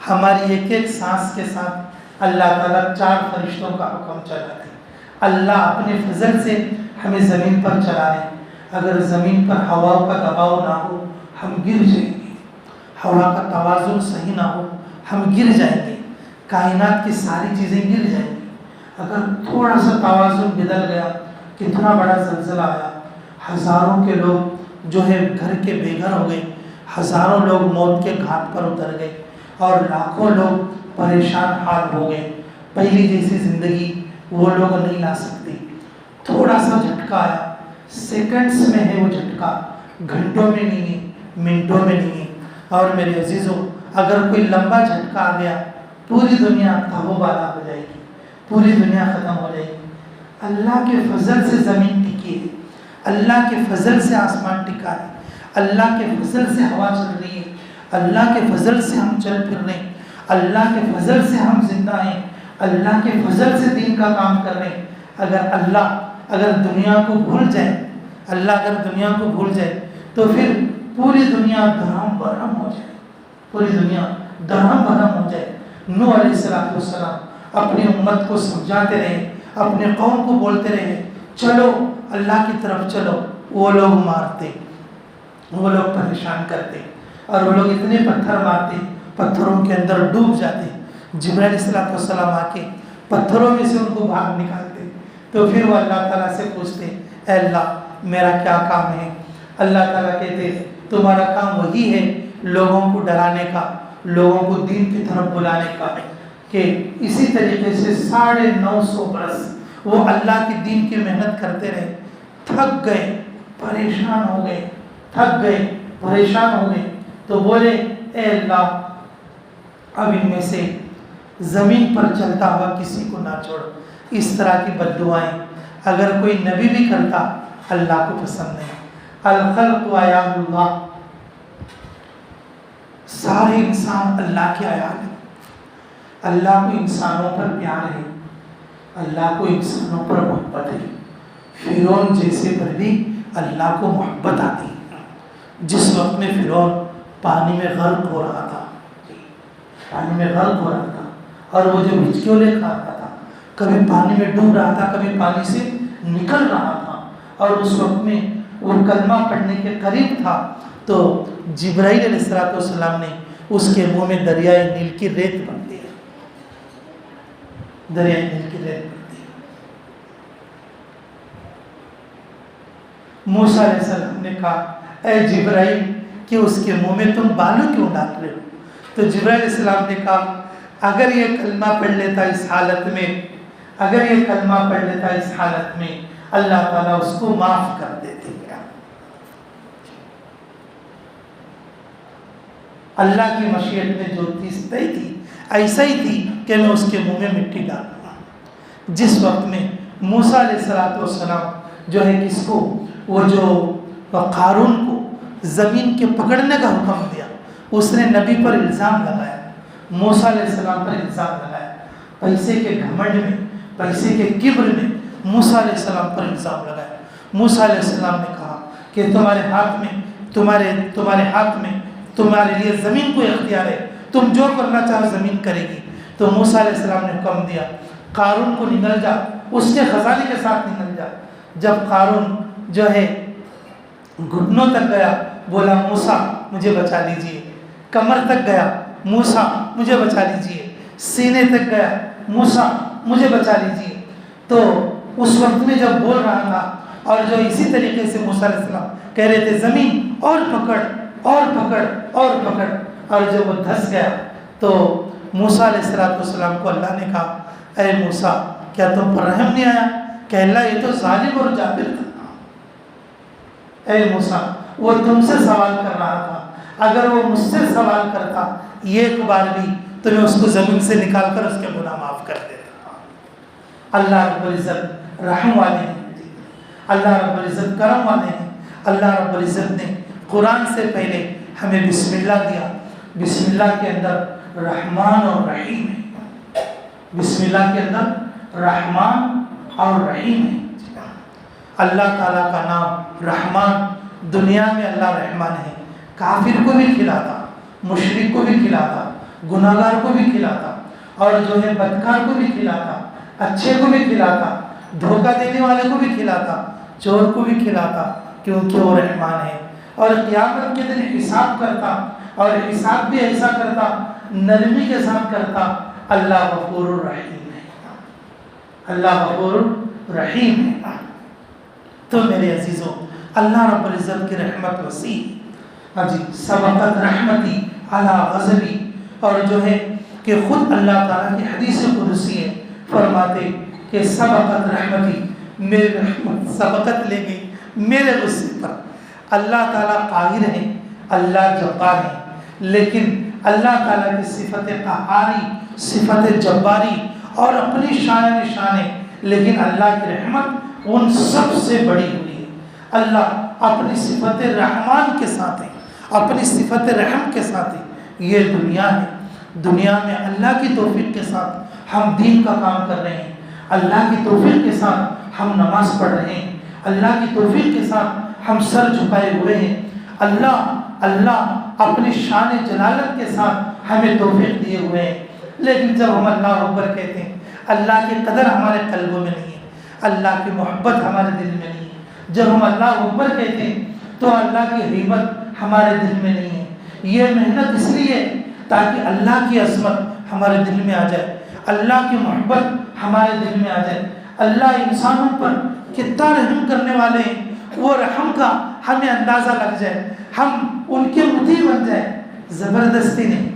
ہماری ایک ایک سانس کے ساتھ اللہ تعالیٰ 4 فرشتوں کا حکم چلاتے ہیں. اللہ اپنے فضل سے ہمیں زمین پر چلا رہے ہیں. اگر زمین پر ہوا کا دباؤ نہ ہو ہم گر جائیں گے، ہوا کا توازن صحیح نہ ہو ہم گر جائیں گے، کائنات کی ساری چیزیں گر جائیں گی. اگر تھوڑا سا توازن بدل گیا، کتنا بڑا زلزلہ آیا، ہزاروں کے لوگ جو ہے گھر کے بے گھر ہو گئے، ہزاروں لوگ موت کے گھاٹ پر اتر گئے اور لاکھوں لوگ پریشان حال ہو گئے. پہلی جیسی زندگی وہ لوگ نہیں لا سکتے. تھوڑا سا جھٹکا آیا، سیکنڈز میں ہے وہ جھٹکا، گھنٹوں میں نہیں ہے، منٹوں میں نہیں ہے. اور میرے عزیزوں اگر کوئی لمبا جھٹکا آ گیا پوری دنیا تابو بالا ہو جائے گی، پوری دنیا ختم ہو جائے گی. اللہ کے فضل سے زمین ٹکی ہے، اللہ کے فضل سے آسمان ٹکا ہے، اللہ کے فضل سے ہوا چل رہی ہے، اللہ کے فضل سے ہم چل پھر رہے ہیں، اللہ کے فضل سے ہم زندہ ہیں، اللہ کے فضل سے دین کا کام کر رہے ہیں. اگر دنیا کو بھول جائے، اللہ اگر دنیا کو بھول جائے تو پھر پوری دنیا درہم برہم ہو جائے، پوری دنیا درہم برہم ہو جائے. نوح علیہ السلام اپنی امت کو سمجھاتے رہے، اپنے قوم کو بولتے رہے چلو اللہ کی طرف چلو. وہ لوگ مارتے، وہ لوگ پریشان کرتے اور وہ لوگ اتنے پتھر مارتے پتھروں کے اندر ڈوب جاتے. جبرائیل علیہ السلام آ کے پتھروں میں سے ان کو باہر نکالتے. تو پھر وہ اللہ تعالیٰ سے پوچھتے اے اللہ میرا کیا کام ہے؟ اللہ تعالیٰ کہتے تمہارا کام وہی ہے لوگوں کو ڈرانے کا، لوگوں کو دین کی طرف بلانے کا. کہ اسی طریقے سے 950 برس وہ اللہ کی دین کی محنت کرتے رہے، تھک گئے، پریشان ہو گئے، تھک گئے، پریشان ہو گئے. تو بولے اے اللہ اب ان میں سے زمین پر چلتا ہوا کسی کو نہ چھوڑ. اس طرح کی بد دعائیں اگر کوئی نبی بھی کرتا اللہ کو پسند نہیں. الخلق آیات اللہ، سارے انسان اللہ کے آیات ہیں. اللہ کو انسانوں پر پیار ہے، اللہ کو انسانوں پر محبت ہے. فرعون جیسے پر بھی اللہ کو محبت آتی. جس وقت میں فرعون پانی میں غرق ہو رہا تھا، پانی میں غرق ہو رہا تھا اور وہ جو ہچکیولے کھا رہا تھا، کبھی پانی میں ڈوب رہا تھا، کبھی پانی سے نکل رہا تھا، اور اس وقت میں وہ کلمہ پڑھنے کے قریب تھا تو جبرائیل علیہ السلام نے اس کے منہ میں دریائے نیل کی ریت بھر دی. دریائے نیل کی ریت بھر دی. موسیٰ علیہ السلام نے کہا اے جبرائیل کہ اس کے منہ میں تم بالو کیوں ڈال رہے ہو؟ تو جبرائیل علیہ السلام نے کہا اگر یہ کلمہ پڑھ لیتا اس حالت میں، اگر یہ کلمہ پڑھ لیتا اس حالت میں اللہ تعالیٰ اس کو معاف کر دیتے ہیں۔ اللہ کی مشیت میں جو چیز طے تھی ایسا ہی تھی کہ میں اس کے منہ میں مٹی ڈالوں گا۔ جس وقت میں موسیٰ علیہ السلام جو ہے کس کو، وہ جو قارون کو زمین کے پکڑنے کا حکم دیا، اس نے نبی پر الزام لگایا، موسیٰ علیہ السلام پر الزام لگایا، پیسے کے گھمنڈ میں، پیسے کے کبر میں موسیٰ علیہ السلام پر الزام لگایا۔ موسیٰ علیہ السلام نے کہا کہ تمہارے ہاتھ میں تمہارے لیے زمین کو اختیار ہے، تم جو کرنا چاہو زمین کرے گی۔ تو موسیٰ علیہ السلام نے حکم دیا قارون کو نگل جا، اس کے خزانے کے ساتھ نگل جا۔ جب قارون جو ہے گھٹنوں تک گیا، بولا موسیٰ مجھے بچا لیجئے، کمر تک گیا، موسیٰ مجھے بچا لیجئے، سینے تک گیا، موسیٰ مجھے بچا لیجئے۔ تو اس وقت میں جب بول رہا تھا اور جو اسی طریقے سے موسیٰ علیہ السلام کہہ رہے تھے زمین اور پکڑ اور پکڑ اور پکڑ، اور جب وہ دھس گیا تو موسیٰ علیہ السلام کو اللہ نے کہا اے موسیٰ کیا تم پر رحم نہیں آیا؟ کہ اللہ یہ تو ظالم اور جابر تھا۔ اے موسیٰ وہ تم سے سوال کر رہا تھا، اگر وہ مجھ سے سوال کرتا ایک بار بھی تو میں اس کو زمین سے نکال کر اس کے گناہ معاف کر دیتا۔ اللہ رب العزت رحم والے ہیں، اللہ رب العزت کرم والے ہیں۔ اللہ رب العزت نے قرآن سے پہلے ہمیں بسم اللہ دیا، بسم اللہ کے اندر رحمان اور رحیم ہے، بسم اللہ کے اندر رحمان اور رحیم ہے۔ اللہ تعالیٰ کا نام رحمان، دنیا میں اللہ رحمان ہے، کافر کو بھی کھلاتا، مشرک کو بھی کھلاتا، گناہگار کو بھی کھلاتا، اور جو ہے بدکار کو بھی کھلاتا، اچھے کو بھی کھلاتا، دھوکہ دینے والے کو بھی کھلاتا، چور کو بھی کھلاتا، کیونکہ وہ رحمان ہے۔ اور قیامت کے دن حساب کرتا، اور حساب بھی ایسا کرتا، نرمی کے ساتھ کرتا۔ اللہ غفور الرحیم ہے، اللہ غفور الرحیم ہے۔ تو میرے عزیزوں اللہ رب العزت کی رحمت وسیع، سبقت رحمتی علی غضبی، اور جو ہے کہ خود اللہ تعالیٰ کی حدیث قدسی ہے، فرماتے کہ سبقت رحمتی، میری رحمت سبقت لے گئی میرے غصے پر۔ اللہ تعالیٰ قاہر ہے، اللہ جبار ہے، لیکن اللہ تعالیٰ کی صفت قہاری، صفت جباری اور اپنی شان نشان ہے، لیکن اللہ کی رحمت ان سب سے بڑی ہوئی ہے۔ اللہ اپنی صفت رحمان کے ساتھ ہے، اپنی صفت رحم کے ساتھ ہے۔ یہ دنیا ہے، دنیا میں اللہ کی توفیق کے ساتھ ہم دین کا کام کر رہے ہیں، اللہ کی توفیق کے ساتھ ہم نماز پڑھ رہے ہیں، اللہ کی توفیق کے ساتھ ہم سر جھکائے ہوئے ہیں۔ اللہ اپنی شان جلالت کے ساتھ ہمیں توفیق دیے ہوئے ہیں، لیکن جب ہم اللہ اکبر کہتے ہیں اللہ کی قدر ہمارے قلبوں میں نہیں ہے، اللہ کی محبت ہمارے دل میں نہیں ہے۔ جب ہم اللہ اکبر کہتے ہیں تو اللہ کی حیبت ہمارے دل میں نہیں ہے۔ یہ محنت اس لیے تاکہ اللہ کی عظمت ہمارے دل میں آ جائے، اللہ کی محبت ہمارے دل میں آ جائے۔ اللہ انسانوں پر کتنا رحم کرنے والے ہیں، وہ رحم کا ہمیں اندازہ لگ جائے، ہم ان کے مطیع بن جائیں، زبردستی نہیں،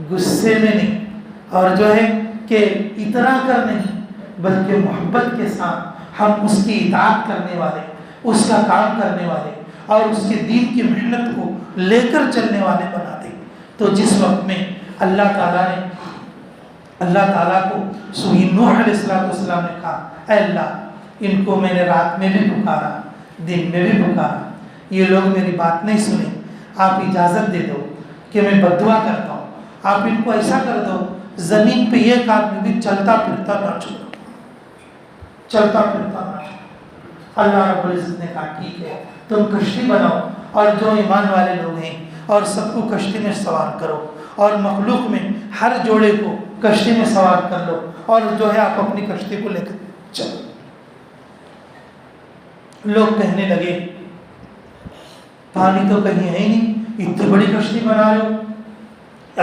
غصے میں نہیں، اور جو ہے کہ اترا کر نہیں، بلکہ محبت کے ساتھ ہم اس کی اطاعت کرنے والے، اس کا کام کرنے والے، اور اس کے دین کی محنت کو لے کر چلنے والے بنا دیں۔ تو جس وقت میں اللہ تعالیٰ نے اللہ تعالیٰ کو سوئی نوح علیہ السلام نے کہا اے اللہ ان کو میں نے رات میں بھی پکارا، دن میں بھی پکارا، یہ لوگ میری بات نہیں سنیں، آپ اجازت دے دو کہ میں بددعا کرتا ہوں، آپ ان کو ایسا کر دو زمین پہ ایک آدمی بھی چلتا پھرتا نہ چھوڑو، چلتا پھرتا نہ چھوڑو۔ اللہ رب العزت نے کہا ٹھیک ہے تم کشتی بناؤ، اور جو ایمان والے لوگ ہیں اور سب کو کشتی میں سوار کرو، اور مخلوق میں ہر جوڑے کو کشتی میں سوار کر لو، اور جو ہے آپ اپنی کشتی کو لے کر چلو۔ لوگ کہنے لگے پانی تو کہیں ہے ہی نہیں، اتنی بڑی کشتی بنا رہے ہو،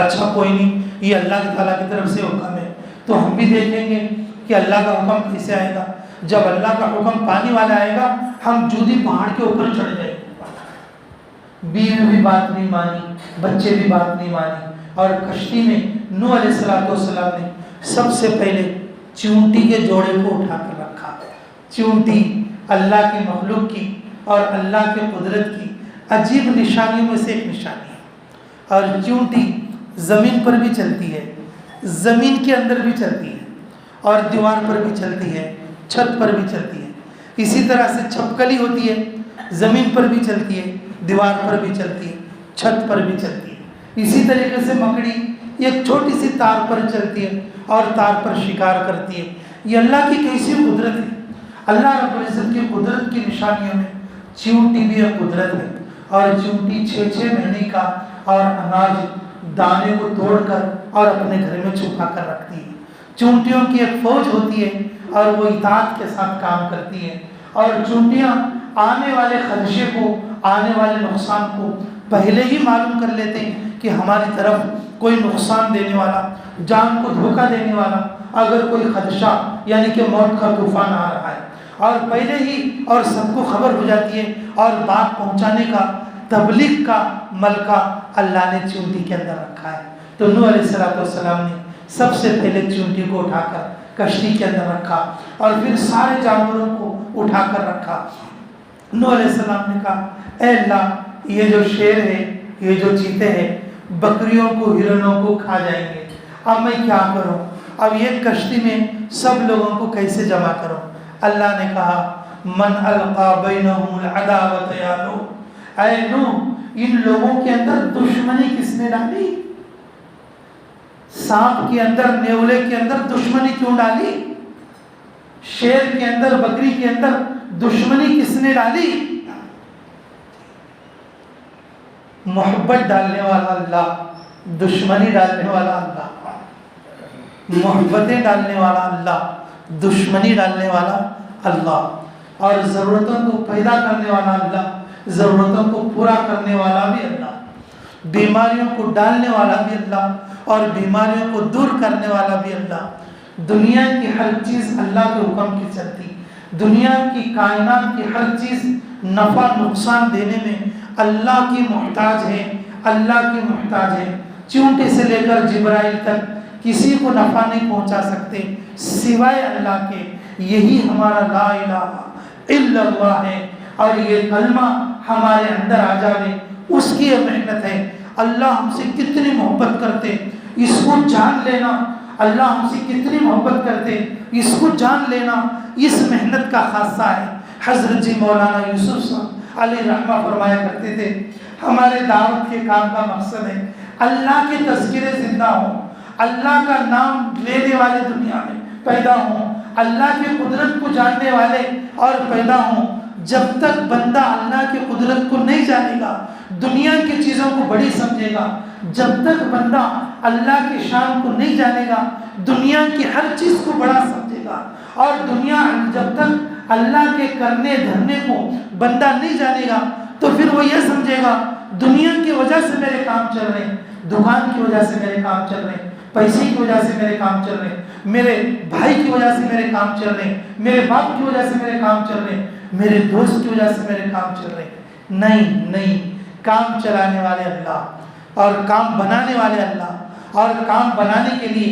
اچھا کوئی نہیں، یہ اللہ تعالیٰ کی طرف سے حکم ہے، تو ہم بھی دیکھیں گے کہ اللہ کا حکم کیسے آئے گا۔ جب اللہ کا حکم پانی والا آئے گا ہم جودی پہاڑ کے اوپر چڑھ جائیں گے۔ بیوی بھی بات نہیں مانی، بچے بھی بات نہیں مانی، اور کشتی میں نوح علیہ السلام نے سب سے پہلے چونٹی کے جوڑے کو اٹھا کر رکھا. چونٹی اللہ کی مخلوق کی اور اللہ کے قدرت کی عجیب نشانیوں میں سے ایک نشانی ہے. اور چونٹی زمین پر بھی چلتی ہے, زمین کے اندر بھی چلتی ہے, اور دیوار پر بھی چلتی ہے, چھت پر بھی چلتی ہے. اسی طرح سے چھپکلی ہوتی ہے, زمین پر بھی چلتی ہے, دیوار پر بھی چلتی ہے, چھت پر بھی چلتی ہے. اسی طریقے سے مکڑی ایک چھوٹی سی تار پر چلتی ہے اور تار پر شکار کرتی ہے. یہ اللہ کی کیسی قدرت ہے. اللہ رب العزت کی قدرت کی نشانیوں میں چونٹی بھی ایک قدرت ہے. اور چونٹی 6 مہینے کا اور اناج دانے کو توڑ کر اور اپنے گھر میں چھپا کر رکھتی ہے. چونٹیوں کی ایک فوج ہوتی ہے اور وہ اطاعت کے ساتھ کام کرتی ہے. اور چونٹیاں آنے والے خدشے کو, آنے والے نقصان کو پہلے ہی معلوم کر لیتے ہیں کہ ہماری طرف کوئی نقصان دینے والا, جان کو دھوکہ دینے والا اگر کوئی خدشہ یعنی کہ موت کا طوفان آ رہا ہے, اور پہلے ہی اور سب کو خبر ہو جاتی ہے. اور بات پہنچانے کا, تبلیغ کا ملکہ اللہ نے چونٹی کے اندر رکھا ہے. تو نوح علیہ السلام نے سب سے پہلے چونٹی کو اٹھا کر کشتی کے اندر رکھا اور پھر سارے جانوروں کو اٹھا کر رکھا. نوح علیہ السلام نے کہا اے اللہ, یہ جو شیر ہے, یہ جو چیتے ہیں, بکریوں کو, ہرنوں کو کھا جائیں گے. اب میں کیا کروں؟ اب یہ کشتی میں سب لوگوں کو کیسے جمع کروں؟ اللہ نے کہا من القا بینہم العداوۃ یا نوح, اے نوح ان لوگوں کے اندر دشمنی کس نے ڈالی؟ سانپ کے اندر, نیولے کے اندر دشمنی کیوں ڈالی؟ شیر کے اندر, بکری کے اندر دشمنی کس نے ڈالی؟ محبت ڈالنے والا اللہ, دشمنی ڈالنے والا اللہ. محبتیں ڈالنے والا اللہ, دشمنی ڈالنے والا اللہ. اور ضرورتوں کو پیدا کرنے والا اللہ, ضرورتوں کو پورا کرنے والا بھی اللہ. بیماریوں کو ڈالنے والا بھی اللہ اور بیماریوں کو دور کرنے والا بھی اللہ. دنیا کی ہر چیز اللہ کے حکم کی چلتی. دنیا کی کائنات کی ہر چیز نفع نقصان دینے میں اللہ کی محتاج ہے, اللہ کی محتاج ہے. چونٹی سے لے کر جبرائیل تک کسی کو نفع نہیں پہنچا سکتے سوائے اللہ کے. یہی ہمارا لا الہ الا اللہ ہے. اور یہ کلمہ ہمارے اندر آ جائے, اس کی یہ محنت ہے. اللہ ہم سے کتنی محبت کرتے, اس کو جان لینا. اللہ ہم سے کتنی محبت کرتے, اس کو جان لینا اس محنت کا خاصہ ہے. حضرت جی مولانا یوسف صاحب علیہ رحمہ فرمایا کرتے تھے ہمارے دعوت کے کام کا مقصد ہے اللہ کے تذکرے زندہ ہوں, اللہ کا نام لینے والے دنیا میں پیدا ہوں, اللہ کی قدرت کو جاننے والے اور پیدا ہوں. جب تک بندہ اللہ کی قدرت کو نہیں جانے گا, دنیا کی چیزوں کو بڑی سمجھے گا. جب تک بندہ اللہ کی شان کو نہیں جانے گا, دنیا کی ہر چیز کو بڑا سمجھے گا. اور دنیا جب تک اللہ کے کرنے دھرنے کو بندہ نہیں جانے گا تو پھر وہ یہ سمجھے گا دنیا کی وجہ سے میرے کام چل رہے ہیں, دکان کی وجہ سے میرے کام چل رہے ہیں, پیسے کی وجہ سے میرے کام چل رہے ہیں, میرے بھائی کی وجہ سے میرے کام چل رہے ہیں, میرے باپ کی وجہ سے میرے کام چل رہے ہیں, میرے دوست کی وجہ سے میرے کام چل رہے ہیں. نہیں, کام چلانے والے اللہ اور کام بنانے والے اللہ اور کام بنانے کے لیے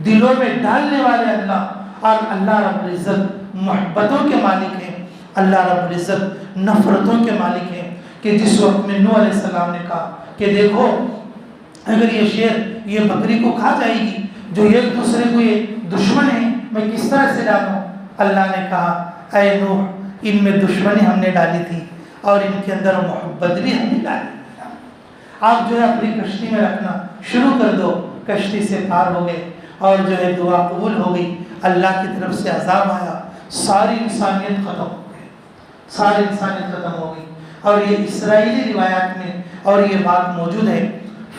دلوں میں ڈالنے والے اللہ. اور اللہ رب العزت محبتوں کے مالک ہیں, اللہ رب العزت نفرتوں کے مالک ہیں. کہ جس وقت میں نوح علیہ السلام نے کہا کہ دیکھو اگر یہ شیر یہ بکری کو کھا جائے گی, جو ایک دوسرے کو یہ دشمن ہیں, میں کس طرح سے ڈالوں؟ اللہ نے کہا اے نوح ان میں دشمنی ہم نے ڈالی تھی اور ان کے اندر محبت بھی ہم نے ڈالی. آپ جو ہے اپنی کشتی میں رکھنا شروع کر دو. کشتی سے پار ہو گئے اور جو ہے دعا قبول ہو گئی. اللہ کی طرف سے عذاب آیا, ساری انسانیت ختم ہو گئی, ساری انسانیت ختم ہو گئی. اور یہ اسرائیلی روایات میں اور یہ بات موجود ہے,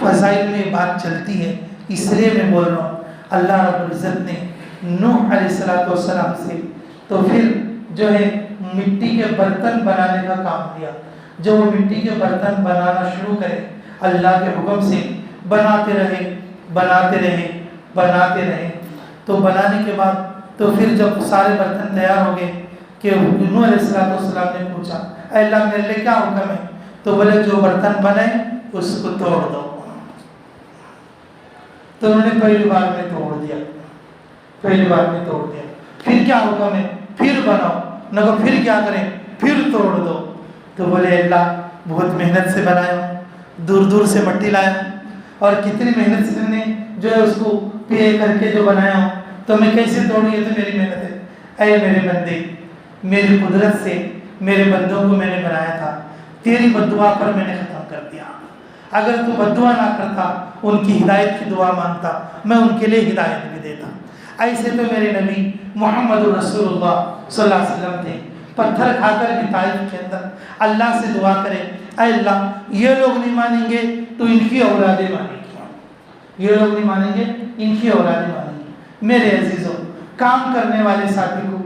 فضائل میں یہ بات چلتی ہے, اس لیے میں بول رہا ہوں. اللہ رب العزت نے نوح علیہ السلام سے تو پھر جو ہے مٹی کے برتن بنانے کا کام دیا. جو وہ مٹی کے برتن بنانا شروع کرے اللہ کے حکم سے, بناتے رہے. تو بنانے کے بعد تو پھر جب سارے برتن تیار ہو گئے کہ نوح علیہ السلام نے پوچھا اے اللہ میرے لیے کیا حکم ہے؟ تو بولے جو برتن بنے اس کو توڑ دو. تو انہوں نے پہلی بار میں توڑ دیا. پہلی بار میں توڑ دیا، پھر کیا حکم ہے؟ پھر بناؤ، نہ کہ پھر کیا کریں، پھر توڑ دو۔ تو بولے اللہ بہت محنت سے بنایا ہوں، دور دور سے مٹی لایا ہوں، اور کتنی محنت سے نے جو ہے اس کو پے کر کے جو بنایا ہوں، تو میں کیسے توڑوں؟ یہ تو میری محنت ہے۔ اے میرے بندے، میری قدرت سے میرے بندوں کو میں نے بنایا تھا، تیری بد دعا پر میں نے ختم کر دیا۔ اگر تو بد دعا نہ کرتا، ان کی ہدایت کی دعا مانگتا، میں ان کے لیے ہدایت بھی دیتا۔ ایسے تو میرے نبی محمد رسول اللہ صلی اللہ علیہ وسلم تھے، پتھر کھا کر بھی طائف کے اندر اللہ سے دعا کرے، اے اللہ یہ لوگ نہیں مانیں گے تو ان کی اولادیں مانیں گی، یہ لوگ نہیں مانیں گے ان کی اولادیں مانیں گی۔ میرے عزیزوں، کام کرنے والے ساتھی کو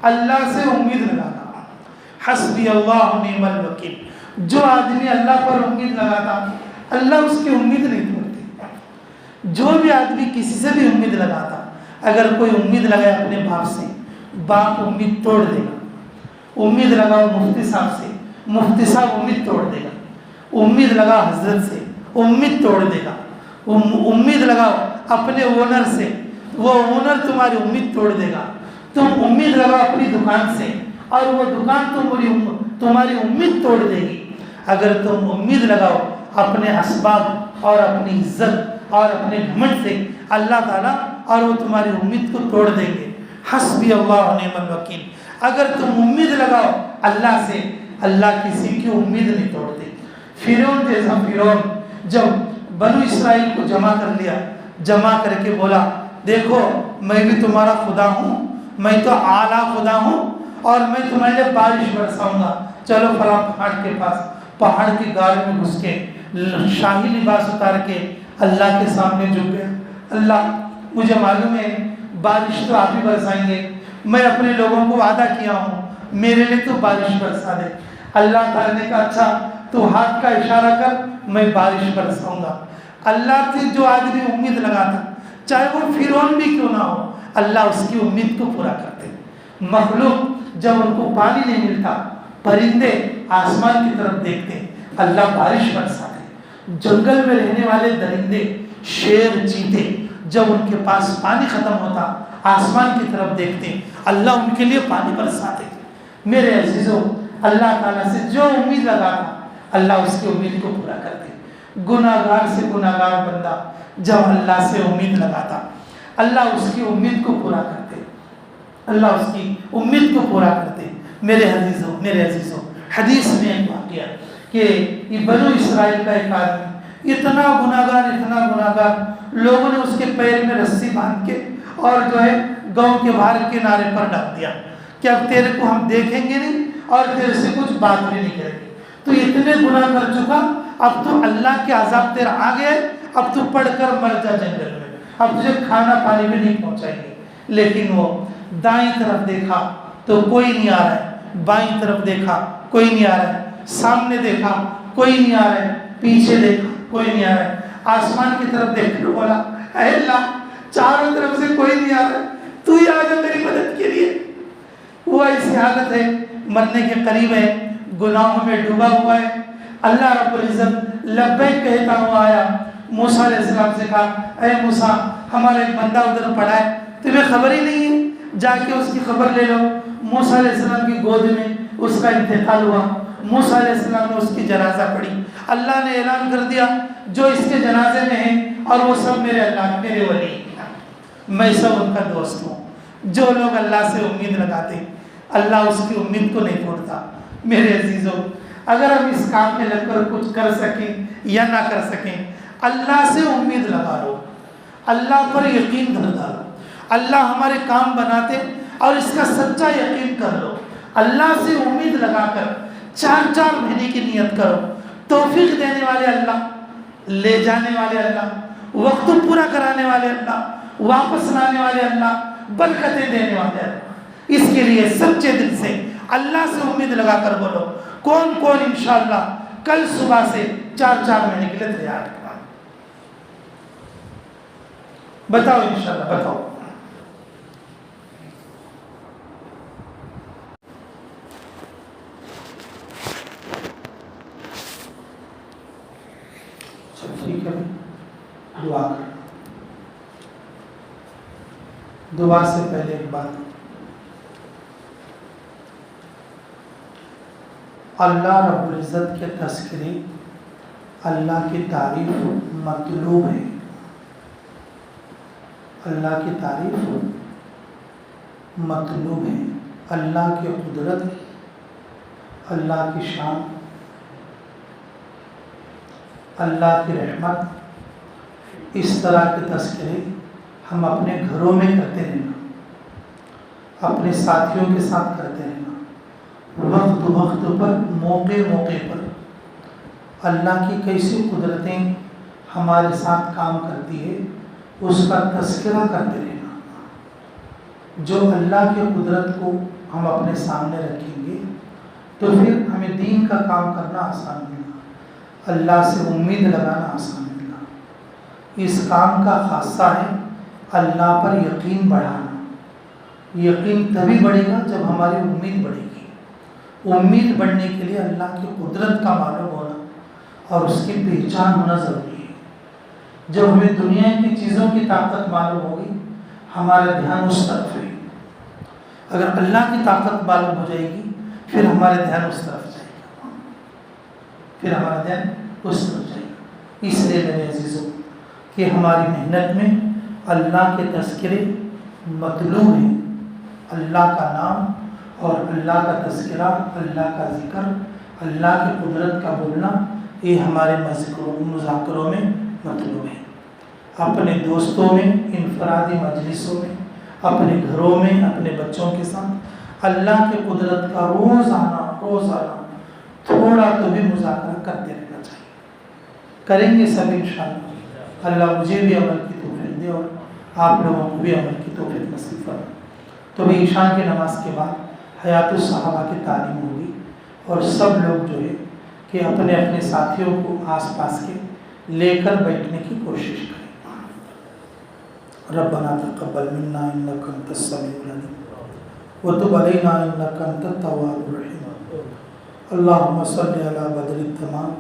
اللہ سے امید لگانا، حسبی اللہ نعم الوکیل۔ جو آدمی اللہ پر امید لگاتا، اللہ اس کی امید نہیں توڑتی۔ جو بھی آدمی کسی سے بھی امید لگاتا، اگر کوئی امید لگائے اپنے باپ سے، باپ امید توڑ دے گا۔ امید لگاؤ مفتی صاحب سے، مفتی صاحب امید توڑ دے گا۔ امید لگاؤ حضرت سے، امید توڑ دے گا۔ امید لگاؤ اپنے اونر سے، وہ اونر تمہاری امید توڑ دے گا۔ تم امید لگاؤ اپنی دکان سے، اور وہ دکان تمہاری امید توڑ دے گی۔ اگر تم امید لگاؤ اپنے اسباب اور اپنی عزت اور اپنے گھمنڈ سے، اللہ تعالیٰ اور وہ تمہاری امید کو توڑ دیں گے۔ حسبی اللہ نعم الوکیل۔ اگر تم امید لگاؤ اللہ سے، اللہ کسی کی امید نہیں توڑتے۔ فرعون جیسا فرعون جب بنو اسرائیل کو جمع کر لیا، جمع کر کے بولا دیکھو میں بھی تمہارا خدا ہوں، میں تو اعلیٰ خدا ہوں، اور میں تمہارے لیے بارش برساؤں گا، چلو فلاں پہاڑ کے پاس۔ پہاڑ کی غار میں گھس کے شاہی لباس اتار کے اللہ کے سامنے جھک گیا، اللہ مجھے معلوم ہے بارش تو آپ ہی برسائیں گے، میں اپنے لوگوں کو وعدہ کیا ہوں میرے لیے تو بارش برسا دے۔ اللہ تعالیٰ نے کہا اچھا تو ہاتھ کا اشارہ کر، میں بارش برساؤں گا۔ اللہ سے جو آدمی امید لگاتا، چاہے وہ فرعون بھی کیوں نہ ہو، اللہ اس کی امید کو پورا کرتے۔ مخلوق جب ان کو پانی نہیں ملتا، پرندے آسمان کی طرف دیکھتے، اللہ بارش برساتے۔ جنگل میں رہنے والے درندے، شیر، چیتے، جب ان کے پاس پانی ختم ہوتا، آسمان کی طرف دیکھتے، اللہ ان کے لیے پانی برساتے۔ میرے عزیزوں، اللہ تعالیٰ سے جو امید لگاتا، اللہ اس کی امید کو پورا کرتے۔ گناہ گار سے گناہ گار بندہ جب اللہ سے امید لگاتا، اللہ اس کی امید کو پورا کرتے، اللہ اس کی امید کو پورا کرتے۔ میرے عزیزوں، حدیث میں ایک واقعہ کہ یہ بنو اسرائیل کا ایک آدمی اتنا گناہ گار، لوگوں نے اس کے پیر میں رسی باندھ کے اور جو ہے گاؤں کے باہر کنارے پر ڈال دیا کہ اب تیرے کو ہم دیکھیں گے نہیں اور تیرے سے کچھ بات بھی نہیں کریں گے، تو اتنے گناہ کر چکا، اب تو اللہ کے عذاب تیرا آ گئے، اب تو پڑھ کر مر جا جنگل میں، اب تجھے کھانا پانی بھی نہیں پہنچائیں گے۔ لیکن وہ دائیں طرف دیکھا تو کوئی نہیں آ رہا ہے، بائیں طرف دیکھا کوئی نہیں آ رہا ہے، سامنے دیکھا کوئی نہیں آ رہا ہے، پیچھے دیکھا کوئی نہیں آ رہا ہے، آسمان کی طرف دیکھ کر بولا اے اللہ چاروں طرف سے کوئی نہیں آ رہا ہے، تو ہی آ جا میری مدد کے لیے۔ وہ ایسی حالت ہے، مرنے کے قریب ہے، گناہوں میں ڈوبا ہوا ہے۔ اللہ رب العزت لبیک کہتا ہوا آیا، موسیٰ علیہ السلام سے کہا اے موسیٰ ہمارا ایک بندہ ادھر پڑا ہے، تمہیں خبر ہی نہیں ہے، جا کے اس کی خبر لے لو۔ موسیٰ علیہ السلام کی گود میں اس کا انتقال ہوا، موسیٰ علیہ السلام نے اس کی جنازہ پڑھی، اللہ نے اعلان کر دیا جو اس کے جنازے میں ہیں اور وہ سب میرے اللہ میرے ولی ہیں، میں سب ان کا دوست ہوں۔ جو لوگ اللہ سے امید لگاتے، اللہ اس کی امید کو نہیں توڑتا۔ میرے عزیزوں، اگر ہم اس کام میں لگ کر کچھ کر سکیں یا نہ کر سکیں، اللہ سے امید لگا لو، اللہ پر یقین کر ڈالو، اللہ ہمارے کام بناتے اور اس کا سچا یقین کر لو۔ اللہ سے امید لگا کر 4 مہینے کی نیت کرو، توفیق دینے والے اللہ، لے جانے والے اللہ، وقت پورا کرانے والے اللہ، واپس لانے والے اللہ، برکتیں دینے والے اللہ۔ اس کے لیے سچے دل سے اللہ سے امید لگا کر بولو کون انشاءاللہ کل صبح سے 4 مہینے کے لیے تیار ہے؟ بتاؤ انشاءاللہ، بتاؤ۔ ٹھیک ہے، دعا کر دعا سے پہلے ایک بات، اللہ رب العزت کے تذکرے، اللہ کی تعریف مطلوب ہے. اللہ کی تعریف مطلوب ہے. اللہ کی قدرت، اللہ کی شان، اللہ کی رحمت، اس طرح کے تذکرے ہم اپنے گھروں میں کرتے رہنا، اپنے ساتھیوں کے ساتھ کرتے رہنا، وقت وقت پر، موقع موقع پر اللہ کی کیسی قدرتیں ہمارے ساتھ کام کرتی ہے اس کا تذکرہ کرتے رہنا. جو اللہ کی قدرت کو ہم اپنے سامنے رکھیں گے تو پھر ہمیں دین کا کام کرنا آسان ہوگا، اللہ سے امید لگانا آسان ہوگا. اس کام کا خاصہ ہے اللہ پر یقین بڑھانا. یقین تبھی بڑھے گا جب ہماری امید بڑھے گی. امید بڑھنے کے لیے اللہ کی قدرت کا معلوم ہونا اور اس کی پہچان ہونا ضروری ہے. جب ہمیں دنیا کی چیزوں کی طاقت معلوم ہوگی ہمارا دھیان اس طرف ہے. اگر اللہ کی طاقت معلوم ہو جائے گی پھر ہمارا دھیان اس طرف جائے گا، پھر ہمارا دھیان اس طرف جائے گا. اس لیے میرے عزیزوں کہ ہماری محنت میں اللہ کے تذکرے مطلوب ہیں. اللہ کا نام اور اللہ کا تذکرہ، اللہ کا ذکر، اللہ کی قدرت کا بولنا، یہ ہمارے مذاکروں میں مطلوب ہے. اپنے دوستوں میں، انفرادی مجلسوں میں، اپنے گھروں میں، اپنے بچوں کے ساتھ اللہ کی قدرت کا روزانہ تھوڑا تو بھی مذاکرہ کرتے رہنا چاہیے. کریں گے سب انشاءاللہ. اللہ مجھے بھی عمل کی توفیق دے اور آپ لوگوں کو بھی عمل کی توفیق نصیب فرمائے. تو بھی عشاء کی نماز کے بعد حیات الصحابہ کی تعلیم ہوگی اور سب لوگ جو ہے کہ اپنے اپنے ساتھیوں کو آس پاس کے لے کر بیٹھنے کی کوشش کریں. ربنا تقبل منا انك انت السميع العليم وتب علينا انك انت التواب الرحيم. اللهم صل على بدر التمام،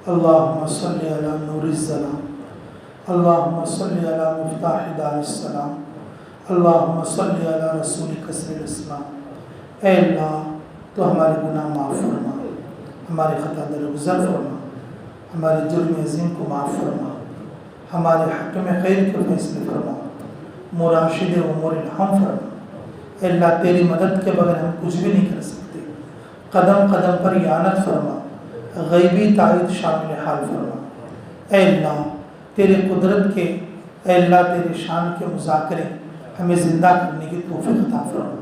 اللهم صل على نور الظلام، اللهم صل على مفتاح دار السلام، اللهم صل على رسولك سر الاسلام. اے اللہ تو ہمارے گناہ معاف فرما، ہمارے خطا درگزر فرما، ہمارے جرم عظیم کو معاف فرما، ہمارے حق میں خیر کے فیصلے فرما، مراشد امور الہم فرما. اے اللہ تیری مدد کے بغیر ہم کچھ بھی نہیں کر سکتے. قدم قدم پر اعانت فرما، غیبی تائید شامل حال فرما. اے اللہ تیری قدرت کے، اے اللہ تیرے شان کے مذاکرے ہمیں زندہ کرنے کی توفیق عطا فرما.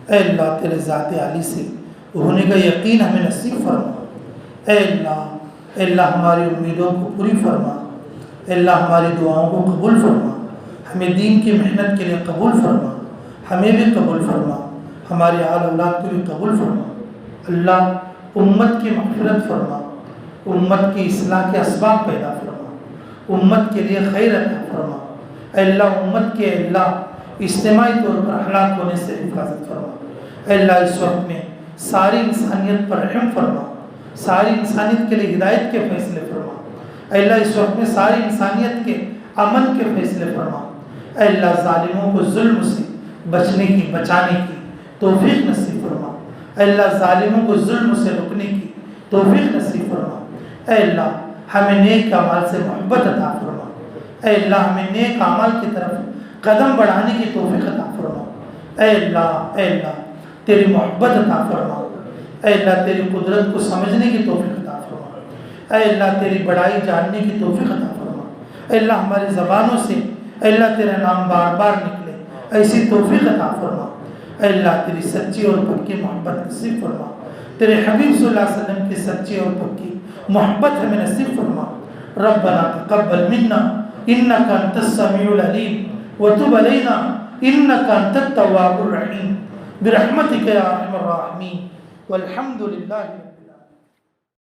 اے اللہ تیرے ذات عالی سے ہونے کا یقین ہمیں نصیب فرما. اے اللہ ہماری امیدوں کو پوری فرما. اے اللہ ہماری دعاؤں کو قبول فرما. ہمیں دین کی محنت کے لیے قبول فرما، ہمیں بھی قبول فرما، ہماری آل اولاد کو بھی قبول فرما. اللہ امت کی مغفرت فرما، امت کی اصلاح کے اسباب پیدا فرما، امت کے لیے خیر عطا فرما. اے اللہ امت کے اللہ اجتماعی طور پر ہلاک ہونے سے حفاظت فرما. اے اللہ اس وقت میں ساری انسانیت پر رحم فرما، ساری انسانیت کے لیے ہدایت کے فیصلے فرما. اے اللہ اس وقت میں ساری انسانیت کے امن کے فیصلے فرما. اے اللہ ظالموں کو ظلم سے بچانے کی توفیق نصیب فرما. اے اللہ ظالموں کو ظلم سے رکنے کی توفیق نصیب فرما. اے اللہ ہمیں نیک اعمال سے محبت عطا فرما. اے اللہ ہمیں نیک اعمال کی طرف قدم بڑھانے کی توفیق عطا فرما. اے اللہ تیری محبت عطا فرما. اے اللہ تیری قدرت کو سمجھنے کی توفیق عطا فرما. اے اللہ تیری بڑائی جاننے کی توفیق عطا فرما. اے اللہ ہماری زبانوں سے اے اللہ تیرا نام بار بار نکلے ایسی توفیق عطا فرما. اے اللہ تیری سچی اور پکی محبت نصیب فرما. تیرے حبیب صلی اللہ علیہ وسلم کی سچی اور پکی محبت ہمیں نصیب فرما. ربنا تقبل منا انك انت السميع العليم وتب علينا انك انت التواب الرحيم برحمتك يا ارحم الراحمين والحمد لله.